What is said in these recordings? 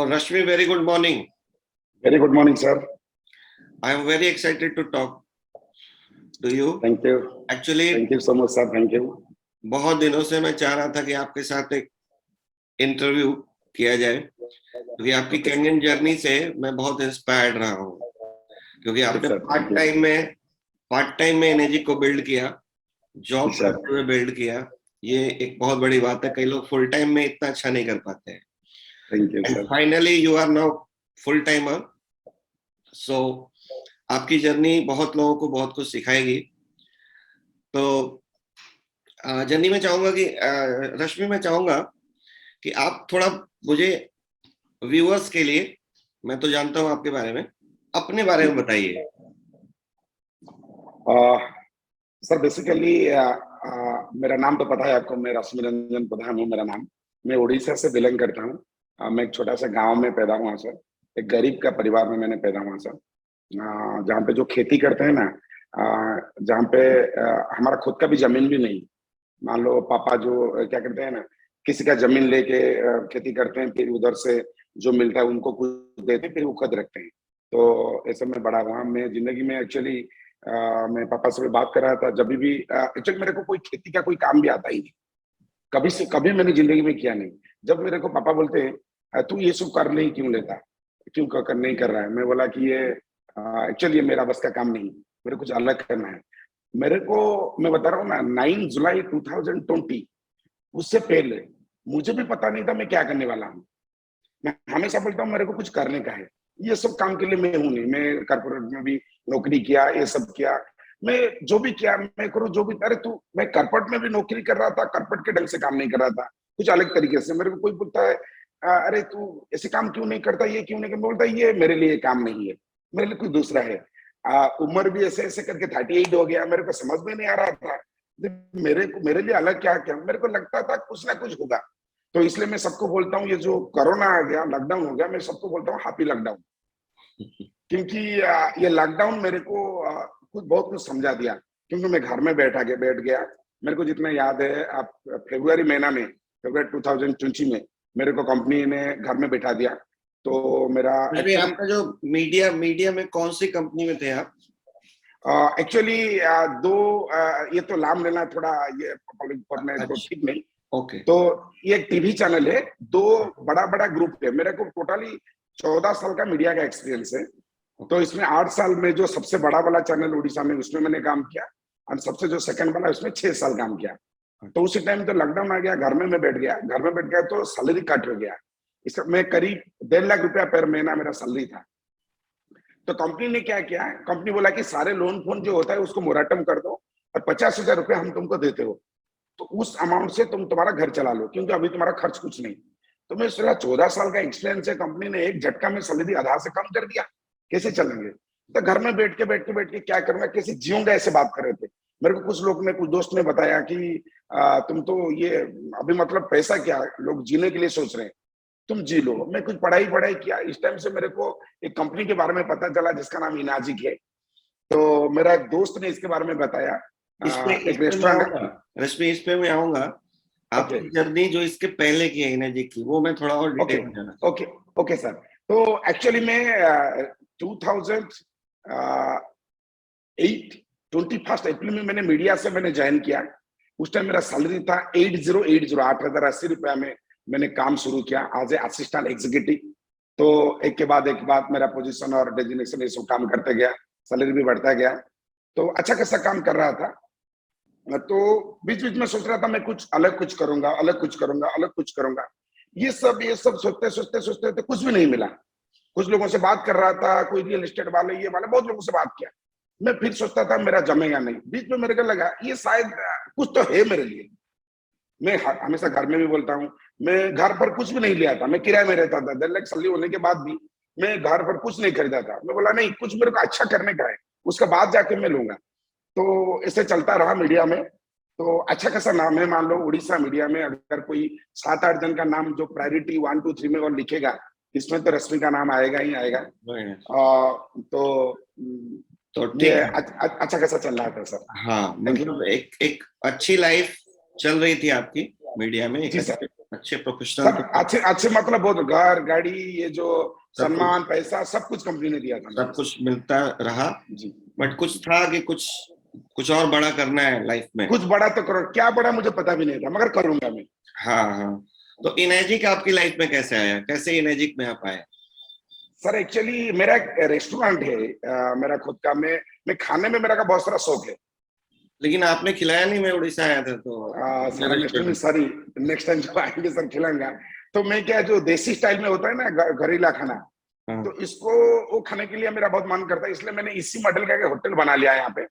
Rashmi, very good morning. Very good morning, sir. I am very excited to talk to you. Thank you. Actually, thank you so much, sir. Thank you. बहुत दिनों से मैं चाह रहा था कि आपके साथ एक इंटरव्यू किया जाए, क्योंकि आपकी कैरियर जर्नी से मैं बहुत इंस्पायर्ड रहा हूँ, क्योंकि आपने पार्ट टाइम में एनर्जी को बिल्ड किया, जॉब करते हुए बिल्ड किया. ये एक बहुत बड़ी बात है. कई लोग फुल टाइम में इतना अच्छा नहीं कर पाते हैं. Thank you, sir. Finally you are now full timer. So आपकी जर्नी बहुत लोगों को बहुत कुछ सिखाएगी. तो जर्नी में चाहूंगा कि रश्मि, मैं चाहूंगा कि आप थोड़ा मुझे व्यूअर्स के लिए, मैं तो जानता हूं आपके बारे में, अपने बारे में बताइए. सर बेसिकली मेरा नाम तो पता है आपको. मैं रश्मि रंजन प्रधान हूँ मेरा नाम. मैं उड़ीसा से बिलोंग करता हूँ. मैं एक छोटा सा गांव में पैदा हुआ सर. एक गरीब का परिवार में मैंने पैदा हुआ सर, जहाँ पे जो खेती करते हैं ना, जहाँ पे हमारा खुद का भी जमीन भी नहीं. मान लो पापा जो क्या करते हैं ना, किसी का जमीन लेके खेती करते हैं, फिर उधर से जो मिलता है उनको कुछ देते हैं, फिर वो खुद रखते हैं. तो ऐसे में बड़ा हुआ मैं जिंदगी में. एक्चुअली मैं पापा से भी बात कर रहा था, जब भी एक्चुअली मेरे को कोई खेती का कोई काम भी आता ही नहीं. कभी मैंने जिंदगी में किया नहीं. जब मेरे को पापा बोलते हैं तू ये सब कर नहीं क्यों लेता, क्यों कर नहीं कर रहा है, मैं बोला कि ये एक्चुअली ये मेरा बस का काम नहीं, मेरे कुछ अलग करना है. मेरे को मैं बता रहा हूँ ना, 9 जुलाई 2020, उससे पहले मुझे भी पता नहीं था मैं क्या करने वाला हूँ. मैं हमेशा बोलता हूँ मेरे को कुछ करने का है. ये सब काम के लिए मैं हूं नहीं. मैं कॉर्पोरेट में भी नौकरी किया, ये सब किया, मैं जो भी किया मैं करूँ जो भी. अरे तू, मैं कॉर्पोरेट में भी नौकरी कर रहा था, कॉर्पोरेट के ढंग से काम नहीं कर रहा था, कुछ अलग तरीके से. मेरे को कोई बोलता है अरे तू ऐसे काम क्यों नहीं करता, ये क्यों नहीं करता, बोलता ये मेरे लिए काम नहीं है, मेरे लिए कोई दूसरा है. उम्र भी ऐसे ऐसे करके 38 हो गया. मेरे को समझ में नहीं आ रहा था मेरे लिए अलग क्या क्या. मेरे को लगता था कुछ ना कुछ होगा. तो इसलिए मैं सबको बोलता हूँ, ये जो कोरोना आ गया, लॉकडाउन हो गया, मैं सबको बोलता हूँ हैप्पी लॉकडाउन. क्योंकि ये लॉकडाउन मेरे को बहुत कुछ समझा दिया. क्योंकि मैं घर में बैठ गया. मेरे को जितना याद है, आप फरवरी 2020 में मेरे को कंपनी ने घर में बैठा दिया. तो मेरा आपका जो मीडिया में कौन सी कंपनी में थे आप? एक्चुअली ये तो नाम लेना थोड़ा ये तो ठीक नहीं. ओके. तो ये एक टीवी चैनल है, 2 बड़ा ग्रुप है. मेरे को टोटली 14 साल का मीडिया का एक्सपीरियंस है. तो इसमें 8 साल में जो सबसे बड़ा वाला चैनल उड़ीसा में, उसमें मैंने काम किया, और सबसे जो सेकंड वाला उसमें 6 साल काम किया. तो उसी टाइम तो लॉकडाउन आ गया, घर में बैठ गया तो सैलरी कट हो गया. इसमें करीब 1.5 लाख रुपया पर महीना मेरा सैलरी था. तो कंपनी ने क्या किया, कंपनी बोला कि सारे लोन फोन जो होता है उसको मोराटम कर दो और 50,000 रुपया हम तुमको देते हो, तो उस अमाउंट से तुम तुम्हारा घर चला लो, क्योंकि अभी तुम्हारा खर्च कुछ नहीं. तो मैं सोचा 14 साल का एक्सपीरियंस है, कंपनी ने एक झटका में सैलरी आधा से कम कर दिया, कैसे चलेंगे. तो घर में बैठ के क्या करूंगा, कैसे जीऊंगा, ऐसे बात कर रहे थे. मेरे को कुछ दोस्त ने बताया कि तुम तो ये अभी मतलब पैसा क्या, लोग जीने के लिए सोच रहे हैं, तुम जी लो. मैं कुछ पढ़ाई किया. इस टाइम से मेरे को एक कंपनी के बारे में पता चला जिसका नाम इनाजिक है. तो मेरा एक दोस्त ने इसके बारे में बताया. एक रेस्टोरेंट. रश्मि, इस पे मैं आऊंगा. आपकी जर्नी जो इसके पहले की है इनाजिक की, वो मैं थोड़ा और डिटेल में जानना. Okay sir. तो एक्चुअली मैं 21 अप्रैल में मैंने मीडिया से ज्वाइन किया. उस टाइम मेरा सैलरी था 8,080 रुपया में मैंने काम शुरू किया एज ए असिस्टेंट एग्जीक्यूटिव. तो एक के बाद मेरा पोजीशन और डेजिग्नेशन ये सब काम करते गया, सैलरी भी बढ़ता गया. तो अच्छा खासा काम कर रहा था. तो बीच में सोच रहा था मैं कुछ अलग करूंगा. ये सब सोचते तो कुछ भी नहीं मिला. कुछ लोगों से बात कर रहा था, कोई रियल एस्टेट वाले, ये वाले, बहुत लोगों से बात किया. मैं फिर सोचता था मेरा जमेगा नहीं. बीच में मेरे को लगा ये शायद कुछ तो है मेरे लिए. मैं हमेशा घर में भी बोलता हूँ, मैं घर पर कुछ भी नहीं लिया था. मैं किराए में रहता था. 1.5 लाख सैलरी होने के बाद भी मैं घर पर कुछ नहीं खरीदा था. मैं बोला नहीं, कुछ मेरे को अच्छा करने का है, उसके बाद जाके मैं लूंगा. तो ऐसे चलता रहा मीडिया में. तो अच्छा खासा नाम है. मान लो उड़ीसा मीडिया में अगर कोई 7-8 जन का नाम जो प्रायोरिटी 1, 2, 3 में और लिखेगा, इसमें तो रश्मि का नाम आएगा ही आएगा. तो ये अच्छा खासा चल रहा था सर. हाँ, मतलब एक अच्छी लाइफ चल रही थी आपकी मीडिया में. अच्छे प्रोफेशनल सब तो अच्छे अच्छे, मतलब बहुत घर गाड़ी, ये जो सब कुछ सम्मान पैसा सब कुछ कंपनी ने दिया था सब मुझे सर। कुछ मिलता रहा, जी। बट कुछ था कि कुछ कुछ और बड़ा करना है लाइफ में। कुछ बड़ा तो करो, क्या बड़ा मुझे पता भी नहीं था, मगर करूंगा मैं। हाँ हाँ। तो इनेजिक आपकी लाइफ में कैसे आया, कैसे इनेजिक में आप आए? सर एक्चुअली मेरा एक रेस्टोरेंट है, मेरा खुद का। मैं खाने में मेरा का बहुत सारा शौक है। लेकिन आपने खिलाया नहीं, मैं उड़ीसा आया था तो अपने sir next time, restaurant. Sorry, next time जब आएंगे सर खिलाऊंगा। तो मैं क्या, जो देसी स्टाइल में होता है ना घरेला खाना, हाँ तो इसको वो खाने के लिए मेरा बहुत मन करता है, इसलिए मैंने इसी मॉडल का एक होटल बना लिया है यहाँ पे।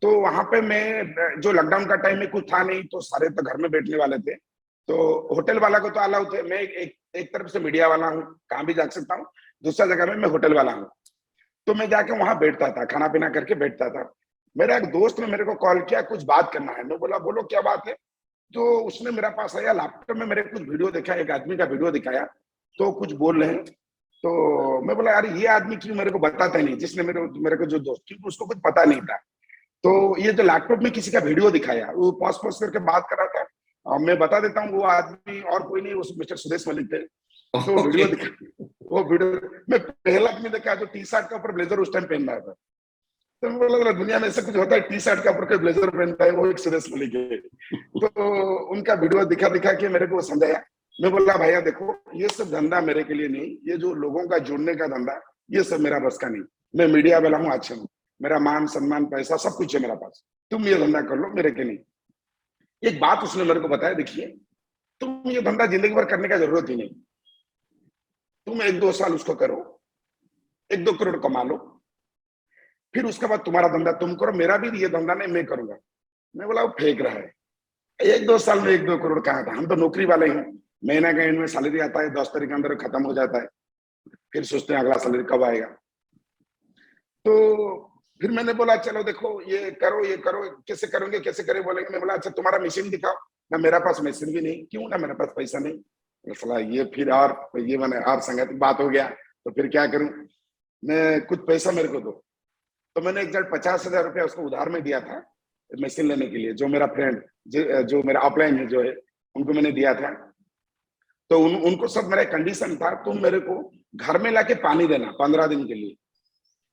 तो वहां पे मैं, जो लॉकडाउन का टाइम में कुछ था नहीं, तो सारे तो घर में बैठने वाले थे, तो होटल वाला को तो अलाउ थे। मैं एक तरफ से मीडिया वाला हूँ, कहाँ भी जा सकता हूँ। दूसरा जगह में मैं होटल वाला हूँ। तो मैं जाके वहां बैठता था, खाना पीना करके बैठता था। मेरा एक दोस्त ने मेरे को कॉल किया, कुछ बात करना है। मैं बोला बोलो क्या बात है। तो उसने मेरे पास आया, लैपटॉप में मेरे कुछ वीडियो दिखाया, एक आदमी का वीडियो दिखाया, तो कुछ बोल रहे हैं। तो मैं बोला यार ये आदमी क्यों मेरे को बताता ही नहीं, जिसने मेरे को जो दोस्त, क्योंकि उसको कुछ पता नहीं था। तो ये जो लैपटॉप में किसी का वीडियो दिखाया, वो पॉज पॉज करके बात कर रहा था। मैं बता देता हूँ, वो आदमी और कोई नहीं, उस मिस्टर सुदेश मलिक थे। तो ओके। वीडियो दिखा, वो वीडियो में पहला आदमी देखा जो टी शर्ट के ऊपर ब्लेजर उस टाइम पहन रहा था। तो मैं बोला दुनिया में ऐसा कुछ होता है, टी शर्ट के ऊपर ब्लेजर पहनता है, वो एक सुदेश मलिक है। तो उनका वीडियो दिखा दिखा के मेरे को समझाया। मैं बोला भैया देखो, ये सब धंधा मेरे के लिए नहीं, ये जो लोगों का जुड़ने का धंधा, ये सब मेरा बस का नहीं। मैं मीडिया वाला हूँ, अच्छा हूँ, मेरा मान सम्मान पैसा सब कुछ है मेरा पास, तुम ये धंधा कर लो, मेरे के नहीं। एक बात उसने मेरे को बताया, देखिए तुम ये धंधा जिंदगी भर करने का जरूरत ही नहीं, तुम 1-2 साल उसको करो, 1-2 करोड़ कमा लो, फिर उसके बाद तुम्हारा धंधा तुम करो, मेरा भी ये धंधा नहीं मैं करूंगा। मैं बोला वो फेंक रहा है, 1-2 साल में 1-2 करोड़ कहाँ था, हम तो नौकरी वाले हैं। महीना का एंड में सैलरी आता है, 10 तारीख के अंदर खत्म हो जाता है, फिर सोचते हैं अगला सैलरी कब आएगा। तो फिर मैंने बोला चलो देखो, ये करो ये करो, कैसे करोगे कैसे करे बोलेंगे। मैं बोला अच्छा तुम्हारा मशीन दिखाओ ना, मेरा पास मशीन भी नहीं। क्यों ना, मेरे पास पैसा नहीं। सला ये फिर और ये मैंने और संगत बात हो गया, तो फिर क्या करूं मैं, कुछ पैसा मेरे को दो। तो मैंने एक जगह 50,000 रुपया उसको उधार में दिया था मशीन लेने के लिए, जो मेरा फ्रेंड जो मेरा ऑफलाइन है जो है, उनको मैंने दिया था। तो उनको सब मेरा कंडीशन था, तुम मेरे को घर में लाके पानी देना 15 दिन के लिए,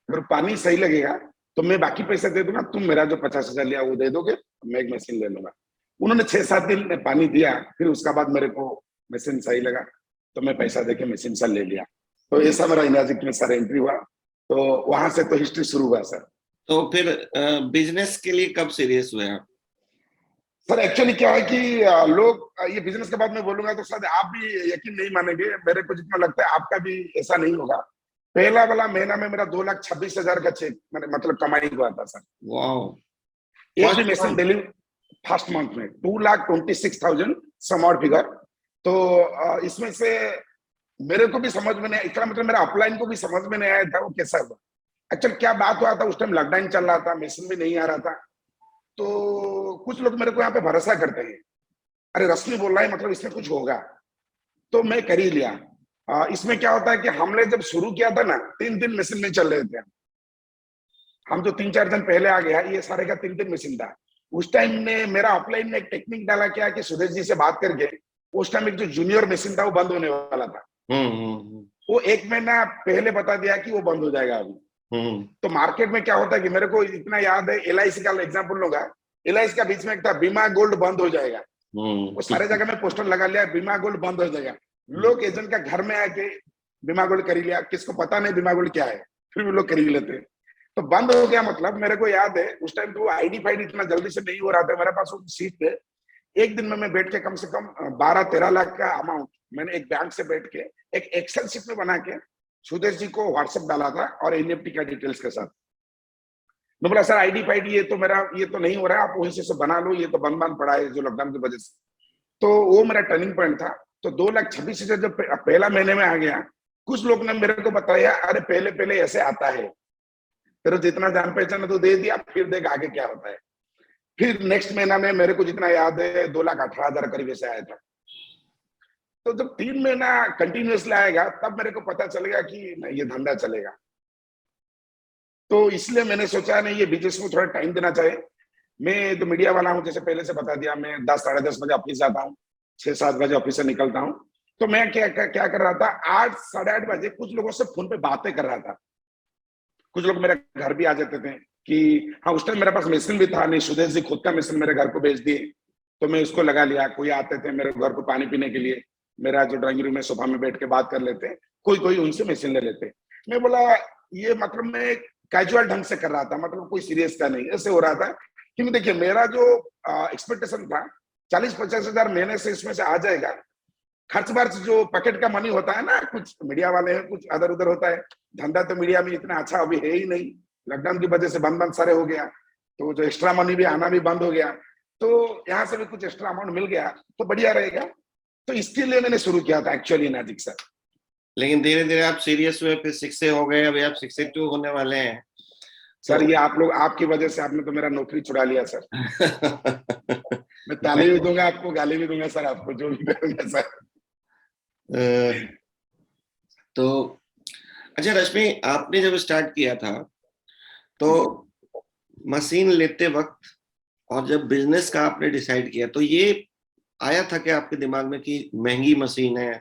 अगर पानी सही लगेगा तो मैं बाकी पैसे दे दूंगा, तुम मेरा जो 50,000 लिया वो दे दोगे, मैं एक मशीन ले लूंगा। उन्होंने 6-7 दिन में पानी दिया, फिर उसका बाद मेरे को मशीन सही लगा, तो मैं पैसा देके मशीन सर ले लिया। तो ऐसा मेरा इनाजिक में सर एंट्री हुआ। तो वहां से तो हिस्ट्री शुरू हुआ सर। तो फिर बिजनेस के लिए कब सीरियस हुए आप? सर एक्चुअली क्या है कि लोग ये बिजनेस के बाद में बोलूंगा तो शायद आप भी यकीन नहीं मानेंगे, मेरे को जितना लगता है आपका भी ऐसा नहीं होगा। पहला वाला महीना में मेरा 2,26,000 का चेक मैंने मतलब कमाई हुआ था सर। वाओ। एक भी first machine month. Deliver first month में 2,26,000 सम और फिगर। तो इसमें से मेरे को भी समझ में नहीं आया, इसका मतलब मेरा अपलाइन को भी समझ में नहीं आया था वो कैसा हुआ। एक्चुअल क्या बात हुआ था, उस टाइम लॉकडाउन चल रहा था, मशीन भी नहीं आ रहा था। तो कुछ लोग मेरे को यहाँ पे भरोसा करते हैं, अरे रश्मि बोल रहा है मतलब इसमें कुछ होगा, तो मैं कर ही लिया। इसमें क्या होता है कि हमने जब शुरू किया था ना, 3 दिन मशीन में चल रहे थे हम जो 3-4 दिन पहले आ गया, ये सारे का 3 दिन मशीन था। उस टाइम ने मेरा ऑफलाइन में एक टेक्निक डाला क्या कि सुदेश जी से बात करके, उस टाइम एक जो जूनियर मशीन था वो बंद होने वाला था, हम्म। वो 1 महीना पहले बता दिया कि वो बंद हो जाएगा अभी। हम्म। तो मार्केट में क्या होता है कि मेरे को इतना याद है, LIC का एग्जाम्पल लूंगा। LIC का बीच में एक था बीमा गोल्ड बंद हो जाएगा, वो सारे जगह में पोस्टर लगा लिया बीमा गोल्ड बंद हो जाएगा। लोग एजेंट का घर में आके बीमा गोल्ड खरीद लिया, किसको पता नहीं बीमा गोल्ड क्या है, फिर भी लोग खरीद लेते हैं। तो बंद हो गया मतलब, मेरे को याद है उस टाइम तो आईडी फाइड इतना जल्दी से नहीं हो रहा था मेरे पास वो सीट पे। एक दिन में मैं बैठ के कम से कम 12-13 लाख का अमाउंट मैंने एक बैंक से बैठ के एक एक्सेल शीट में बना के सुदेश जी को व्हाट्सएप डाला था, और NFT का डिटेल्स के साथ। मैं बोला सर आईडी फाइड ये तो मेरा ये तो नहीं हो रहा है, आप वहीं से बना लो, ये तो बंद पड़ा है जो लॉकडाउन की वजह से। तो वो मेरा टर्निंग पॉइंट था। तो 2,26,000 जब पहला महीने में आ गया, कुछ लोग ने मेरे को बताया अरे पहले पहले ऐसे आता है, तेरे जितना जान पहचान है तो दे दिया, फिर देख आगे क्या होता है। फिर नेक्स्ट महीना में मेरे को जितना याद है 2,18,000 करीब ऐसे आया था। तो जब 3 महीना कंटिन्यूअसली आएगा तब मेरे को पता चलेगा कि नहीं ये धंधा चलेगा। तो इसलिए मैंने सोचा नहीं ये बिजनेस को थोड़ा टाइम देना चाहिए। मैं तो मीडिया वाला हूँ, जैसे पहले से बता दिया, मैं 10 साढ़े 10 बजे ऑफिस जाता हूँ, 6-7 बजे ऑफिस से निकलता हूँ। तो मैं क्या कर रहा था, 8 साढ़े 8 बजे कुछ लोगों से फोन पे बातें कर रहा था। कुछ लोग मेरे घर भी आ जाते थे कि हाँ, उस टाइम मेरे पास मशीन भी था नहीं, सुदेश जी खुद का मशीन मेरे घर को भेज दिए, तो मैं उसको लगा लिया। कोई आते थे मेरे घर को पानी पीने के लिए, मेरा जो ड्राइंग रूम में सोफा में बैठ के बात कर लेते, कोई उनसे मशीन ले लेते। मैं बोला ये मतलब मैं कैजुअल ढंग से कर रहा था, मतलब कोई सीरियस का नहीं, ऐसे हो रहा था। क्योंकि देखिए मेरा जो एक्सपेक्टेशन था 40-50 हजार महीने से इसमें से आ जाएगा। खर्च वर्च जो पॉकेट का मनी होता है ना, कुछ मीडिया वाले हैं, कुछ अदर उधर होता है। धंधा तो मीडिया में इतना अच्छा अभी है ही नहीं, लॉकडाउन की वजह से बंद सारे हो गया, तो जो एक्स्ट्रा मनी भी आना भी बंद हो गया। तो यहाँ से भी कुछ एक्स्ट्रा अमाउंट मिल गया तो बढ़िया रहेगा, तो इसके लिए मैंने शुरू किया था एक्चुअली नाजिक सर। लेकिन धीरे धीरे आप सीरियस हुए, फिर 6 से हो गए, अभी आप 62 होने वाले हैं सर। ये आप लोग, आपकी वजह से आपने तो मेरा नौकरी छुड़ा लिया सर। मैं ताली भी दूंगा आपको, गाली भी दूंगा सर आपको, जो भी करूंगा सर। तो अच्छा रश्मि, आपने जब स्टार्ट किया था तो मशीन लेते वक्त और जब बिजनेस का आपने डिसाइड किया, तो ये आया था क्या आपके दिमाग में कि महंगी मशीन है?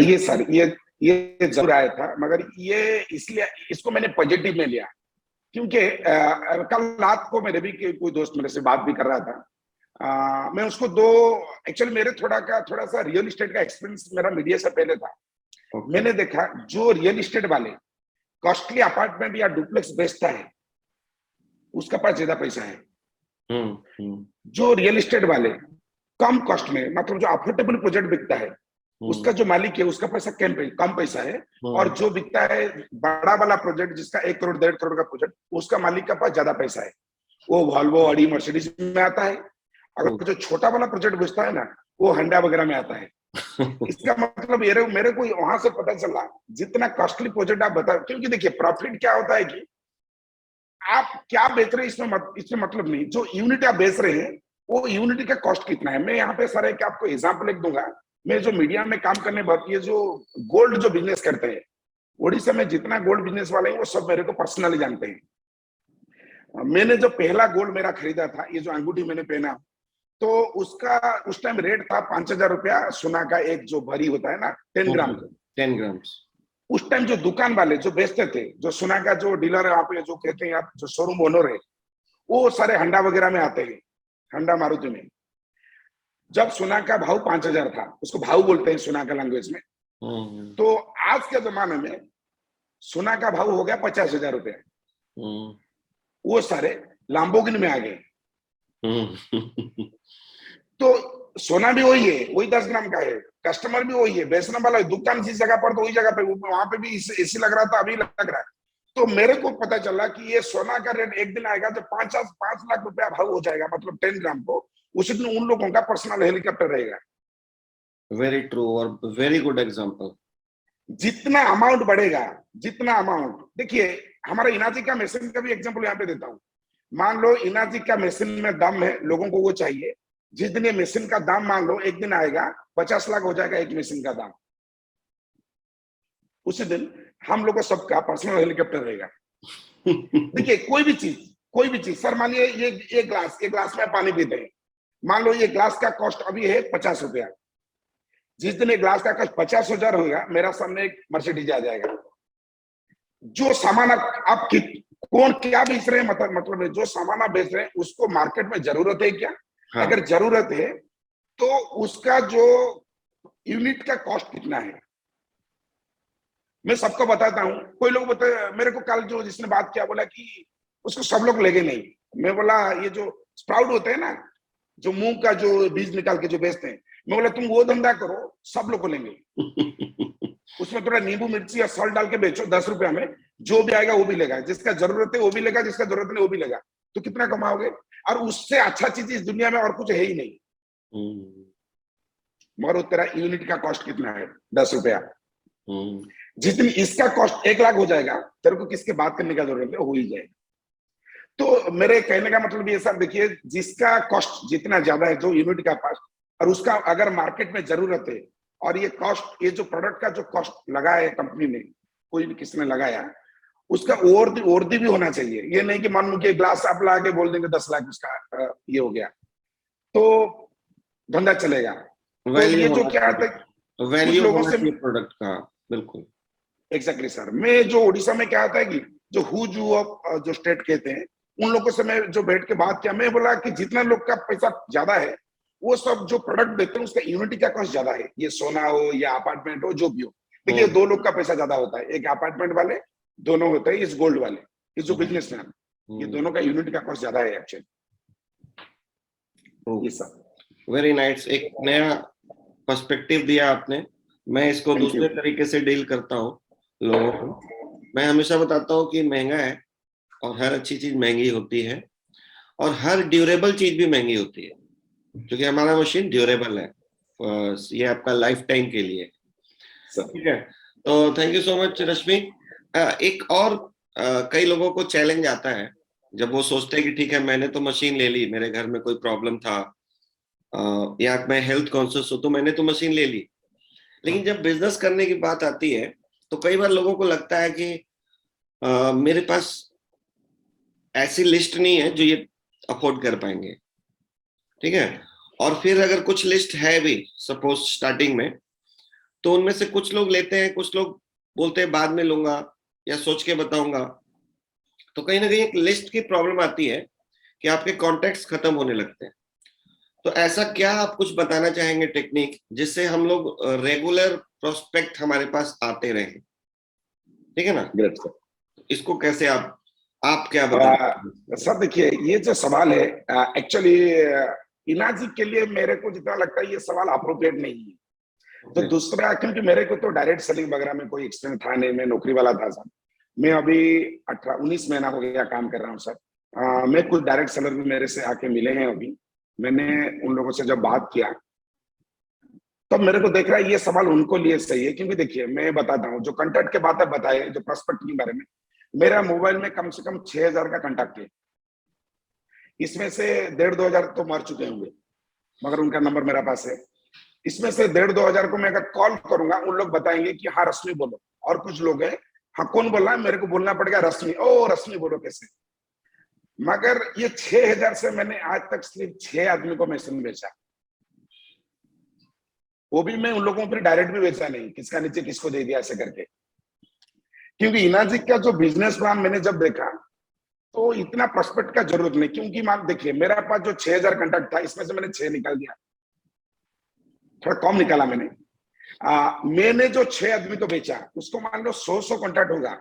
ये सर, ये जरूर आया था, मगर ये इसलिए इसको मैंने पॉजिटिव में लिया क्योंकि कल रात को मेरे भी कोई दोस्त मेरे से बात भी कर रहा था। मैं उसको एक्चुअली मेरे थोड़ा सा रियल एस्टेट का एक्सपीरियंस मेरा मीडिया से पहले था। मैंने देखा जो रियल एस्टेट वाले कॉस्टली अपार्टमेंट या डुप्लेक्स बेचता है उसका पास ज्यादा पैसा है। जो रियल एस्टेट वाले कम कॉस्ट में, मतलब जो अफोर्डेबल प्रोजेक्ट बिकता है, उसका जो मालिक है उसका पैसा कम पैसा है। और जो बिकता है बड़ा वाला प्रोजेक्ट जिसका 1 करोड़ 1.5 करोड़ का प्रोजेक्ट, उसका मालिक का पास ज्यादा पैसा है। वो वॉल्वो, ऑडी, मर्सिडीज में आता है। अगर जो छोटा वाला प्रोजेक्ट बेचता है ना, वो हंडा वगैरह में आता है। इसका मतलब मेरे को वहां से पता चला जितना कॉस्टली प्रोजेक्ट आप बता, क्योंकि देखिए प्रॉफिट क्या होता है कि आप क्या बेच रहे हैं इसमें मतलब नहीं, जो यूनिट आप बेच रहे हैं वो यूनिट का कॉस्ट कितना है। मैं यहाँ पे सर एक आपको एग्जांपल एक दूंगा। मैं जो मीडिया में काम करने ये जो गोल्ड जो बिजनेस करते हैं, ओडिशा में जितना गोल्ड बिजनेस वाले हैं वो सब मेरे को पर्सनली जानते हैं। मैंने जो पहला गोल्ड मेरा खरीदा था, ये जो अंगूठी मैंने पहना, तो उसका उस टाइम रेट था 5,000 रुपया सोना का, एक जो भरी होता है ना 10 ग्राम का। 10 ग्राम। उस टाइम जो दुकान वाले जो बेचते थे, जो सोना का जो डीलर है, आप जो कहते हैं आप, जो शोरूम ओनर है, वो सारे हंडा वगैरह में आते हैं, हंडा मारुति में। जब सोना का भाव 5,000 था, उसको भाव बोलते हैं सोना का लैंग्वेज में, तो आज के जमाने में सोना का भाव हो गया 50,000 रुपया। वो सारे लैम्बोर्गिनी में आ गए। तो सोना भी वही है, वही 10 ग्राम का है, कस्टमर भी वही है, बेचने वाला दुकान जिस जगह पर, तो वही जगह पे, वहां पे भी एसी लग रहा था, अभी लग रहा है। तो मेरे को पता चला कि ये सोना का रेट एक दिन आएगा जब 5 लाख रुपया भाव हो जाएगा, मतलब 10 ग्राम को, उसी दिन उन लोगों का पर्सनल हेलीकॉप्टर रहेगा। वेरी ट्रू और वेरी गुड एग्जांपल। जितना अमाउंट बढ़ेगा, जितना अमाउंट, देखिए हमारा इनाजी का मशीन का भी एग्जांपल यहाँ पे देता हूँ। मान लो इनाजी का मशीन में दाम है, लोगों को वो चाहिए। जिस दिन ये मशीन का दाम मान लो एक दिन आएगा 50 लाख हो जाएगा एक मशीन का दाम, उसी दिन हम लोग को सबका पर्सनल हेलीकॉप्टर रहेगा। देखिए कोई भी चीज सर, मान लीजिए ये ग्लास में पानी पीते हैं, मान लो ये ग्लास का कॉस्ट अभी है 50 रुपया। जिस दिन एक ग्लास का कॉस्ट 50,000 होगा, मेरा सामने एक मर्सिडीज आ जाएगा। जो सामान आप कौन क्या बेच रहे हैं, मतलब जो सामान आप बेच रहे हैं उसको मार्केट में जरूरत है क्या? हाँ। अगर जरूरत है तो उसका जो यूनिट का कॉस्ट कितना है, मैं सबको बताता हूं। कोई लोग बताए मेरे को, कल जो जिसने बात किया बोला कि उसको सब लोग लेंगे नहीं। मैं बोला ये जो स्प्राउट होते हैं ना, जो मूंग का जो बीज निकाल के जो बेचते हैं, मैं बोला तुम वो धंधा करो, सब लोग को लेंगे। उसमें थोड़ा नींबू मिर्ची या सॉल्ट डाल के बेचो 10 रुपया में, जो भी आएगा वो भी लेगा, जिसका जरूरत है वो भी लेगा, जिसका जरूरत नहीं वो भी लेगा। तो कितना कमाओगे? और उससे अच्छा चीज इस दुनिया में और कुछ है ही नहीं। मगर तेरा यूनिट का कॉस्ट कितना है? 10 रुपया। जिस दिन इसका कॉस्ट 1 लाख हो जाएगा, तेरे को किसके बात करने का जरूरत है, हो ही जाएगा। तो मेरे कहने का मतलब ये सर, देखिए जिसका कॉस्ट जितना ज्यादा है, जो यूनिट का कॉस्ट, और उसका अगर मार्केट में जरूरत है, और ये कॉस्ट, ये जो प्रोडक्ट का जो कॉस्ट लगाया है कंपनी ने, कोई भी किसने लगाया, उसका ओवर्दी भी होना चाहिए। ये नहीं कि मान लो कि ग्लास आप ला के बोल देंगे 10 लाख उसका ये हो गया। तो धंधा चलेगा। तो वैल्यू ये जो होना क्या आता है, चाहिए, कुछ वैल्यू लोगों होना से, चाहिए प्रोडक्ट का। बिल्कुल। एग्जैक्टली सर, मैं जो उड़ीसा में क्या आता है कि जो हुजू ऑफ जो स्टेट कहते हैं, उन लोगों से मैं जो बैठ के बात किया, मैं बोला कि जितना लोग का पैसा ज्यादा है, वो सब जो प्रोडक्ट देते हैं उसका यूनिटी का कॉस्ट ज्यादा है। ये सोना हो या अपार्टमेंट हो, जो भी हो। देखिए, दो लोग का पैसा ज्यादा होता है, एक अपार्टमेंट वाले, दोनों होते हैं इस गोल्ड वाले, इस जो बिजनेसमैन, ये दोनों का यूनिट का कॉस्ट ज्यादा है एक्चुअली। ये सब वेरी नाइस, एक नया पर्सपेक्टिव दिया आपने। मैं इसको थैंक यू। दूसरे तरीके से डील करता हूँ लोगों को। मैं हमेशा बताता हूँ कि महंगा है, और हर अच्छी चीज महंगी होती है, और हर ड्यूरेबल चीज भी महंगी होती है, क्योंकि हमारा मशीन ड्यूरेबल है। ये आपका लाइफ टाइम के लिए। ठीक है, तो थैंक यू सो मच रश्मि। एक और कई लोगों को चैलेंज आता है जब वो सोचते हैं कि ठीक है, मैंने तो मशीन ले ली, मेरे घर में कोई प्रॉब्लम था, या मैं हेल्थ कॉन्शियस हूं तो मैंने तो मशीन ले ली, लेकिन जब बिजनेस करने की बात आती है तो कई बार लोगों को लगता है कि मेरे पास ऐसी लिस्ट नहीं है जो ये अफोर्ड कर पाएंगे। ठीक है, और फिर अगर कुछ लिस्ट है भी सपोज स्टार्टिंग में, तो उनमें से कुछ लोग लेते हैं, कुछ लोग बोलते हैं बाद में लूंगा या सोच के बताऊंगा। तो कहीं ना कहीं एक लिस्ट की प्रॉब्लम आती है कि आपके कॉन्टेक्ट्स खत्म होने लगते हैं। तो ऐसा क्या आप कुछ बताना चाहेंगे टेक्निक, जिससे हम लोग रेगुलर प्रोस्पेक्ट हमारे पास आते रहे? ठीक है ना? Great sir. इसको कैसे आप क्या बताएंगे? सर देखिए, ये जो सवाल है एक्चुअली इनाजी के लिए मेरे को जितना लगता है ये सवाल अप्रोप्रिएट नहीं है। तो दूसरा, क्योंकि मेरे को तो डायरेक्ट सेलिंग वगैरह में कोई एक्सपीरियंस था नहीं, मैं नौकरी वाला था सर। मैं अभी 18-19 महीना हो गया काम कर रहा हूँ सर। मैं कुछ डायरेक्ट सेलर भी मेरे से आके मिले हैं अभी। मैंने उन लोगों से जब बात किया तब तो मेरे को देख रहा है ये सवाल उनको लिए सही है, क्योंकि देखिए मैं बताता हूँ, जो कंटेक्ट के बातें बताए, जो प्रोस्पेक्ट के बारे में, मेरा मोबाइल में कम से कम 6000 का कंटेक्ट है। इसमें से 1500 तो मर चुके होंगे, मगर उनका नंबर मेरे पास है। इसमें से 1500 को मैं अगर कॉल करूंगा, उन लोग बताएंगे कि हाँ रश्मि बोलो, और कुछ लोग हैं, हाँ कौन बोल रहा है, मेरे को बोलना पड़ेगा रश्मि, ओ रश्मि बोलो कैसे। मगर ये 6000 से मैंने आज तक सिर्फ 6 आदमी को मशीन बेचा, वो भी मैं उन लोगों पर डायरेक्ट भी बेचा नहीं, किसका नीचे किसको दे दिया ऐसे करके। क्योंकि इनाजिक का जो बिजनेस प्लान मैंने जब देखा तो इतना प्रोस्पेक्ट का जरूरत नहीं, क्योंकि मान देखिए मेरा पास जो 6000 कंटेक्ट था, इसमें से मैंने 6 निकाल दिया, थोड़ा कम निकाला मैंने। मैंने जो 6 आदमी को बेचा, उसको मान लो 100 कॉन्टैक्ट होगा,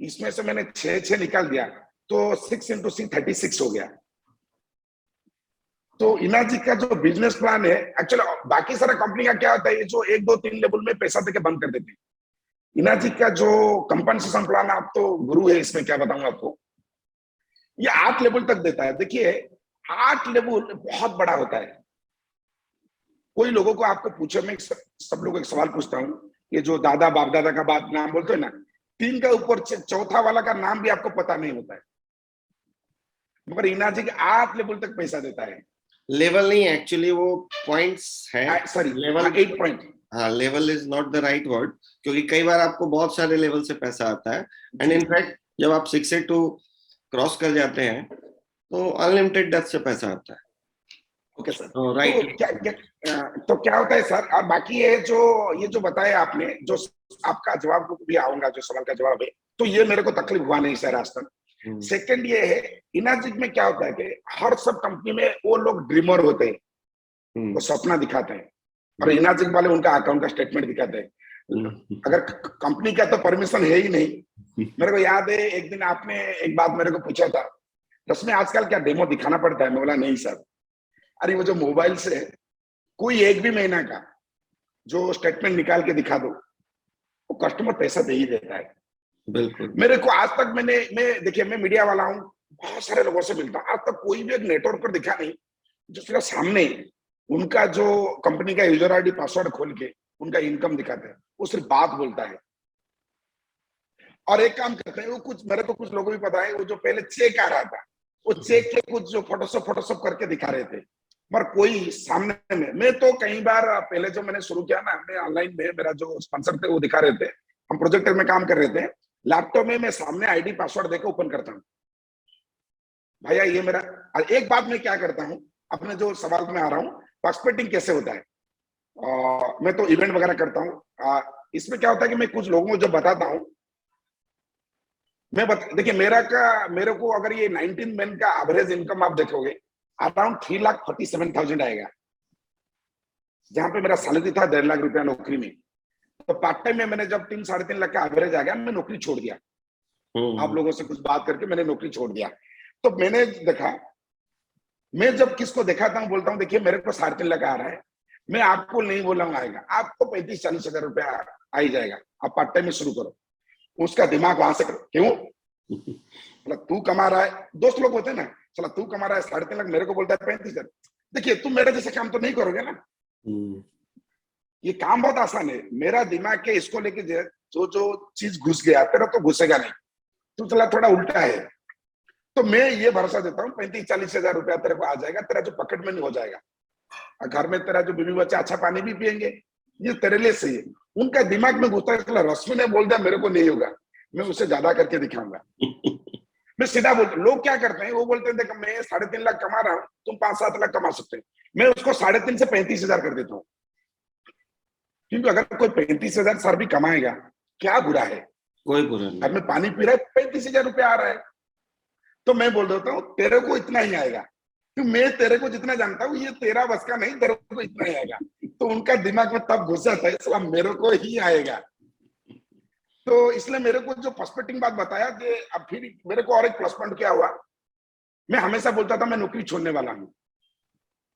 इसमें से मैंने 6 निकाल दिया, तो 6 into 6 36 हो गया। तो इनाजी का जो बिजनेस प्लान है एक्चुअली, बाकी सारा कंपनी का क्या होता है, ये जो 1 2 3 लेवल में पैसा देके बंद कर देते हैं। इनाजी का जो कंपनसेशन प्लान, आप तो गुरु है इसमें, क्या बताऊं आपको, ये 8 लेवल तक देता है। देखिए 8 लेवल बहुत बड़ा होता है। कोई लोगों को आपको पूछो, मैं सब लोगों को एक सवाल पूछता हूँ, ये जो दादा बाप दादा का बात नाम बोलते हैं ना, 3 का ऊपर चौथा वाला का नाम भी आपको पता नहीं होता है, मगर इनाजी के 8 लेवल तक पैसा देता है। लेवल नहीं, एक्चुअली वो पॉइंट्स है। Sorry, level, 8 point. हाँ, level is not the right word, क्योंकि कई बार आपको बहुत सारे लेवल से पैसा आता है, एंड इनफैक्ट जब आप 6 से 2 क्रॉस कर जाते हैं तो अनलिमिटेड डेथ से पैसा आता है। Okay sir. राइट। तो क्या होता है सर, और बाकी ये जो बताया आपने, जो आपका जवाब भी आऊंगा, जो सवाल का जवाब है, तो ये मेरे को तकलीफ हुआ नहीं सर आज तक। सेकंड ये है, इनाजिक में क्या होता है कि हर सब कंपनी में वो लोग ड्रीमर होते हैं, वो सपना दिखाते हैं, और इनाजिक वाले उनका अकाउंट का स्टेटमेंट दिखाते हैं। अगर कंपनी का तो परमिशन है ही नहीं। मेरे को याद है एक दिन आपने एक बात मेरे को पूछा था, उसमें आजकल क्या डेमो दिखाना पड़ता है? मैं बोला नहीं सर, अरे वो जो मोबाइल से कोई एक भी महीना का जो स्टेटमेंट निकाल के दिखा दो, वो कस्टमर पैसा दे ही देता है। बिल्कुल। मेरे को आज तक मैं देखिए, मैं मीडिया वाला हूँ, बहुत सारे लोगों से मिलता हूँ, आज तक कोई भी एक नेटवर्क पर दिखा नहीं जो सिर्फ सामने उनका जो कंपनी का यूजर आईडी पासवर्ड खोल के उनका इनकम दिखाते हैं, वो सिर्फ बात बोलता है। और एक काम करते हैं, वो कुछ मेरे को कुछ लोगों भी पता है, वो जो पहले चेक आ रहा था, वो चेक के कुछ जो फोटोशॉप करके दिखा रहे थे, पर कोई सामने में। मैं तो कई बार पहले जो मैंने शुरू किया ना, मैं ऑनलाइन में, मेरा जो स्पॉन्सर थे वो दिखा रहे थे, हम प्रोजेक्टर में काम कर रहे थे, लैपटॉप में मैं सामने आईडी पासवर्ड देकर ओपन करता हूँ, भैया ये मेरा। एक बात मैं क्या करता हूँ, अपने जो सवाल में आ रहा हूँ, प्रॉस्पेक्टिंग कैसे होता है। मैं तो इवेंट वगैरह करता हूँ। इसमें क्या होता है कि मैं कुछ लोगों को जो बताता हूँ, देखिए मेरे को अगर ये 19 मैन का एवरेज इनकम आप देखोगे अराउंड 3,47,000 आएगा, जहां पे मेरा सैलरी था 1.5 लाख रुपया नौकरी में। तो पार्ट टाइम में मैंने जब 3-3.5 लाख का एवरेज आ गया, मैं नौकरी छोड़ दिया। आप लोगों से कुछ बात करके मैंने नौकरी छोड़ दिया। तो मैंने देखा, मैं जब किसको दिखाता हूँ बोलता हूँ देखिए मेरे को 3.5 लाख आ रहा है, मैं आपको नहीं बोलूंगा आएगा, आपको 35-40 हजार रुपया आ ही जाएगा, आप पार्ट टाइम में शुरू करो। उसका दिमाग वहां से क्यों, मतलब तू कमा रहा है, दोस्त लोग होते हैं ना, चला तू कमा रहा है 3.5 लाख, मेरे को बोलता है 35 हजार। देखिए तुम मेरे जैसे काम तो नहीं करोगे ना, ये काम बहुत आसान है। मेरा दिमाग के इसको लेके जो जो चीज घुस गया तेरा तो घुसेगा नहीं, तू चला थोड़ा उल्टा है। तो मैं ये भरोसा देता हूँ 35-40 हजार रुपया तेरे को आ जाएगा, तेरा जो पॉकेट मनी हो जाएगा, और घर में तेरा जो बीवी बच्चा अच्छा पानी भी पियेंगे, ये तेरे लिए सही है। उनका दिमाग में घुसता है, रश्मि ने बोल दिया मेरे को नहीं होगा, मैं उसे ज्यादा करके दिखाऊंगा। मैं सीधा बोलता, लोग क्या करते हैं वो बोलते हैं देखो मैं 3.5 लाख कमा रहा हूँ, तुम 5-7 लाख कमा सकते हो, मैं उसको 3.5 से 35 हजार कर देता हूँ। क्योंकि अगर कोई 35 हजार सर भी कमाएगा, क्या बुरा है, कोई बुरा नहीं। घर में पानी पी रहा है 35 हजार रुपया आ रहा है, तो मैं बोल देता हूँ तेरे को इतना ही आएगा, क्योंकि मैं तेरे को जितना जानता हूँ ये तेरा बस का नहीं, तेरे को इतना ही आएगा। तो उनका दिमाग में तब घुस जाता है साला मेरे को ही आएगा। तो इसलिए मेरे को जो पर्सपेक्टिव बात बताया कि अब फिर मेरे को और एक प्लस पॉइंट क्या हुआ, मैं हमेशा बोलता था मैं नौकरी छोड़ने वाला हूँ।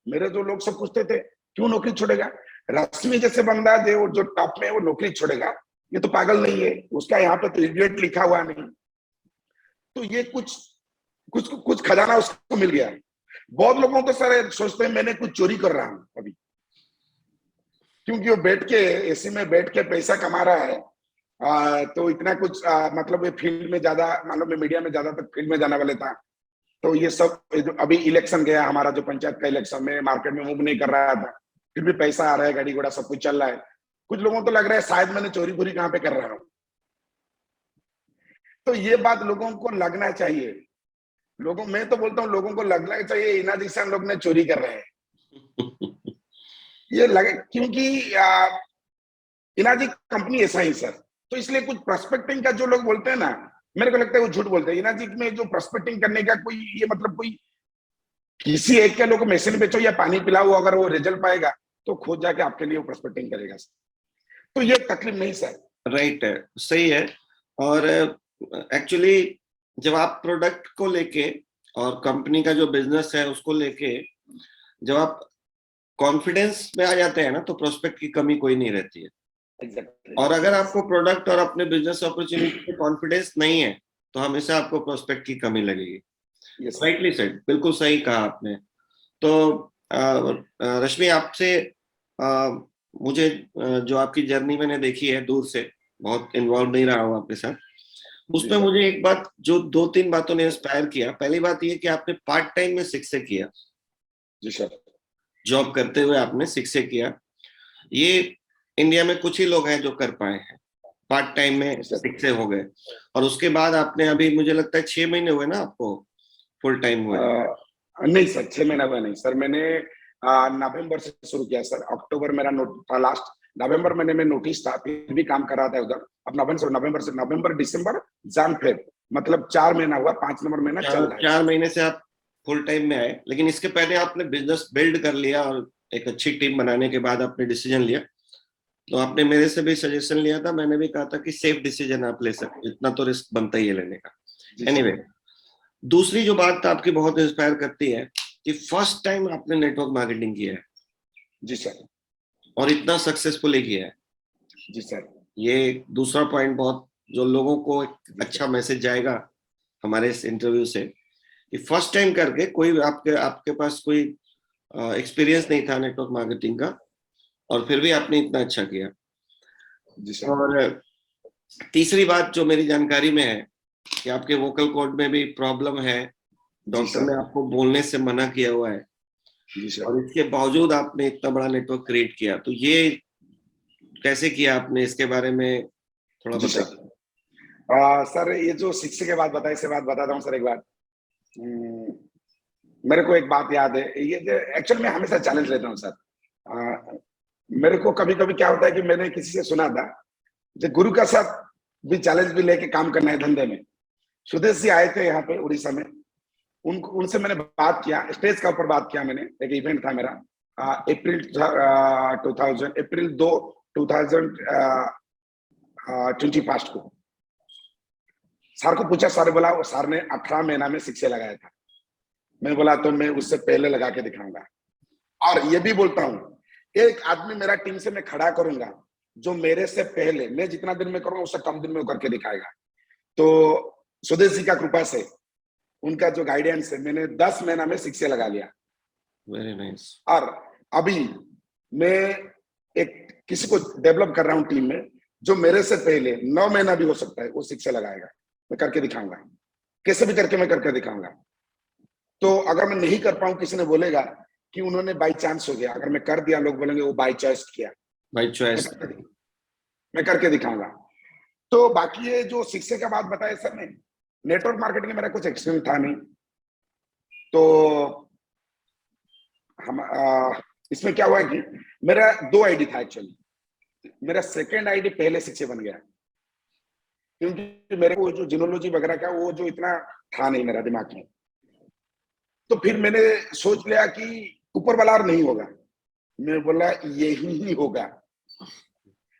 मेरे जो लोग सब पूछते थे क्यों नौकरी छोड़ेगा, रश्मि जैसे बंदा जो टॉप में वो नौकरी छोड़ेगा, ये तो पागल नहीं है, उसका यहाँ पे तो इडियट लिखा हुआ नहीं। तो ये कुछ खजाना उसको मिल गया। बहुत लोगों तो सर सोचते हैं मैंने कुछ चोरी कर रहा हूं अभी, क्योंकि वो बैठ के एसी में बैठ के पैसा कमा रहा है। तो इतना कुछ मतलब ये फील्ड में ज्यादा, मतलब मैं मीडिया में ज्यादातर फील्ड में जाने वाले था, तो ये सब अभी इलेक्शन गया हमारा जो पंचायत का इलेक्शन में, मार्केट में मूव नहीं कर रहा था, फिर भी पैसा आ रहा है, गाड़ी घोड़ा सब कुछ चल रहा है। कुछ लोगों को लग रहा है शायद मैंने चोरी पूरी कहाँ पे कर रहा हूँ। तो ये बात लोगों को लगना चाहिए, मैं तो बोलता हूँ लोगों को लगना चाहिए इना दिशा लोग ने चोरी कर रहे हैं। ये लगे क्योंकि इनाजी कंपनी ऐसा ही सर, तो इसलिए कुछ प्रोस्पेक्टिंग का जो लोग बोलते हैं ना, मेरे को लगता है वो झूठ बोलते हैं। इनाजी में जो प्रोस्पेक्टिंग करने का कोई ये मतलब कोई किसी एक के लोग मशीन बेचो या पानी पिलाओ, अगर वो रिजल्ट पाएगा तो खुद जाके आपके लिए वो प्रोस्पेक्टिंग करेगा सर। तो ये तकलीफ नहीं सर। राइट है, सही है। और एक्चुअली जब आप प्रोडक्ट को लेके और कंपनी का जो बिजनेस है उसको लेके जब आप कॉन्फिडेंस में आ जाते हैं ना, तो प्रोस्पेक्ट की कमी कोई नहीं रहती है। Exactly. और अगर आपको प्रोडक्ट और अपने बिजनेस अपॉर्चुनिटी पे कॉन्फिडेंस नहीं है तो हमेशा आपको प्रोस्पेक्ट की कमी लगेगी। राइटली सेड, बिल्कुल सही कहा आपने। तो रश्मि आपसे मुझे जो आपकी जर्नी मैंने देखी है दूर से, बहुत इन्वॉल्व नहीं रहा हूँ आपके साथ, उसमें मुझे एक बात जो 2-3 बातों ने इंस्पायर किया। पहली बात ये कि आपने पार्ट टाइम में शिक्षक किया। जी सर। जॉब करते हुए आपने शिक्षक किया। ये इंडिया में कुछ ही लोग हैं जो कर पाए हैं, पार्ट टाइम में शिक्षक हो गए। और उसके बाद आपने अभी मुझे लगता है 6 महीने हुए ना आपको फुल टाइम हुए? नहीं सर 6 महीना हुआ नहीं सर, मैंने नवंबर से शुरू किया सर। अक्टूबर मेरा था लास्ट, नवंबर महीने में नोटिस था, फिर भी काम कर रहा था उधर। अब नवंबर दिसंबर जन फेब, मतलब 4 महीना हुआ, 5 नंबर महीना चल रहा है। 4 महीने से आप फुल टाइम में आए, लेकिन इसके पहले आपने बिजनेस बिल्ड कर लिया और एक अच्छी टीम बनाने के बाद आपने डिसीजन लिया। तो आपने मेरे से भी सजेशन लिया था, मैंने भी कहा था कि सेफ डिसीजन आप ले सकते, इतना तो रिस्क बनता ही है लेने का। एनीवे, दूसरी जो बात आपकी बहुत इंस्पायर करती है कि फर्स्ट टाइम आपने नेटवर्क मार्केटिंग किया है। जी सर। और इतना सक्सेसफुली किया है। जी सर। ये दूसरा पॉइंट बहुत, जो लोगों को एक अच्छा मैसेज जाएगा हमारे इस इंटरव्यू से, कि फर्स्ट टाइम करके कोई आपके पास कोई एक्सपीरियंस नहीं था नेटवर्क मार्केटिंग का, और फिर भी आपने इतना अच्छा किया। जी सर। और तीसरी बात जो मेरी जानकारी में है कि आपके वोकल कॉर्ड में भी प्रॉब्लम है, डॉक्टर ने आपको बोलने से मना किया हुआ है, और इसके बावजूद आपने इतना बड़ा नेटवर्क क्रिएट किया। तो ये कैसे किया आपने, इसके बारे में थोड़ा बताइए। सर ये जो शिक्षा के बाद बताया, इसके बाद बताता हूँ सर एक बात। मेरे को एक बात याद है, ये एक्चुअली मैं हमेशा चैलेंज लेता हूँ सर। मेरे को कभी कभी क्या होता है कि मैंने किसी से सुना था, जो गुरु का साथ भी चैलेंज भी लेके काम करना है धंधे में। सुदेश जी आए थे यहाँ पे उड़ीसा में, उनको उनसे मैंने बात किया, स्टेज का ऊपर बात किया मैंने, एक इवेंट था मेरा अप्रैल 2 2020 को। सर को पूछा, सर बोला, वो सर ने 18 महीना में शिक्षा लगाया था। मैं बोला तो मैं उससे पहले लगा के दिखाऊंगा। और ये भी बोलता हूँ, एक आदमी मेरा टीम से मैं खड़ा करूंगा जो मेरे से पहले, मैं जितना दिन में करूंगा उससे कम दिन में करके दिखाएगा। तो सुदेश जी का कृपा से, उनका जो गाइडेंस है, मैंने 10 महीना में शिक्षा लगा लिया। Very nice. और अभी मैं एक किसी को डेवलप कर रहा हूँ टीम में, जो मेरे से पहले 9 महीना भी हो सकता है वो शिक्षा लगाएगा। मैं करके दिखाऊंगा, कैसे भी करके मैं करके दिखाऊंगा। तो अगर मैं नहीं कर पाऊं, किसी ने बोलेगा कि उन्होंने बाई चांस हो गया, अगर मैं कर दिया लोग बोलेंगे वो बाई चॉइस किया। By choice. मैं करके दिखाऊंगा। तो बाकी ये जो शिक्षा का बात बताया सर ने, नेटवर्क मार्केटिंग में मेरा कुछ एक्सपीरियंस था नहीं। तो हम इसमें क्या हुआ कि मेरा 2 आईडी था एक्चुअली। मेरा सेकंड आईडी पहले शिक्षक बन गया, क्योंकि मेरे को जो जिनोलॉजी वगैरह का वो जो इतना था नहीं मेरा दिमाग में। तो फिर मैंने सोच लिया कि ऊपर वाला और नहीं होगा, मैं बोला यही ही होगा।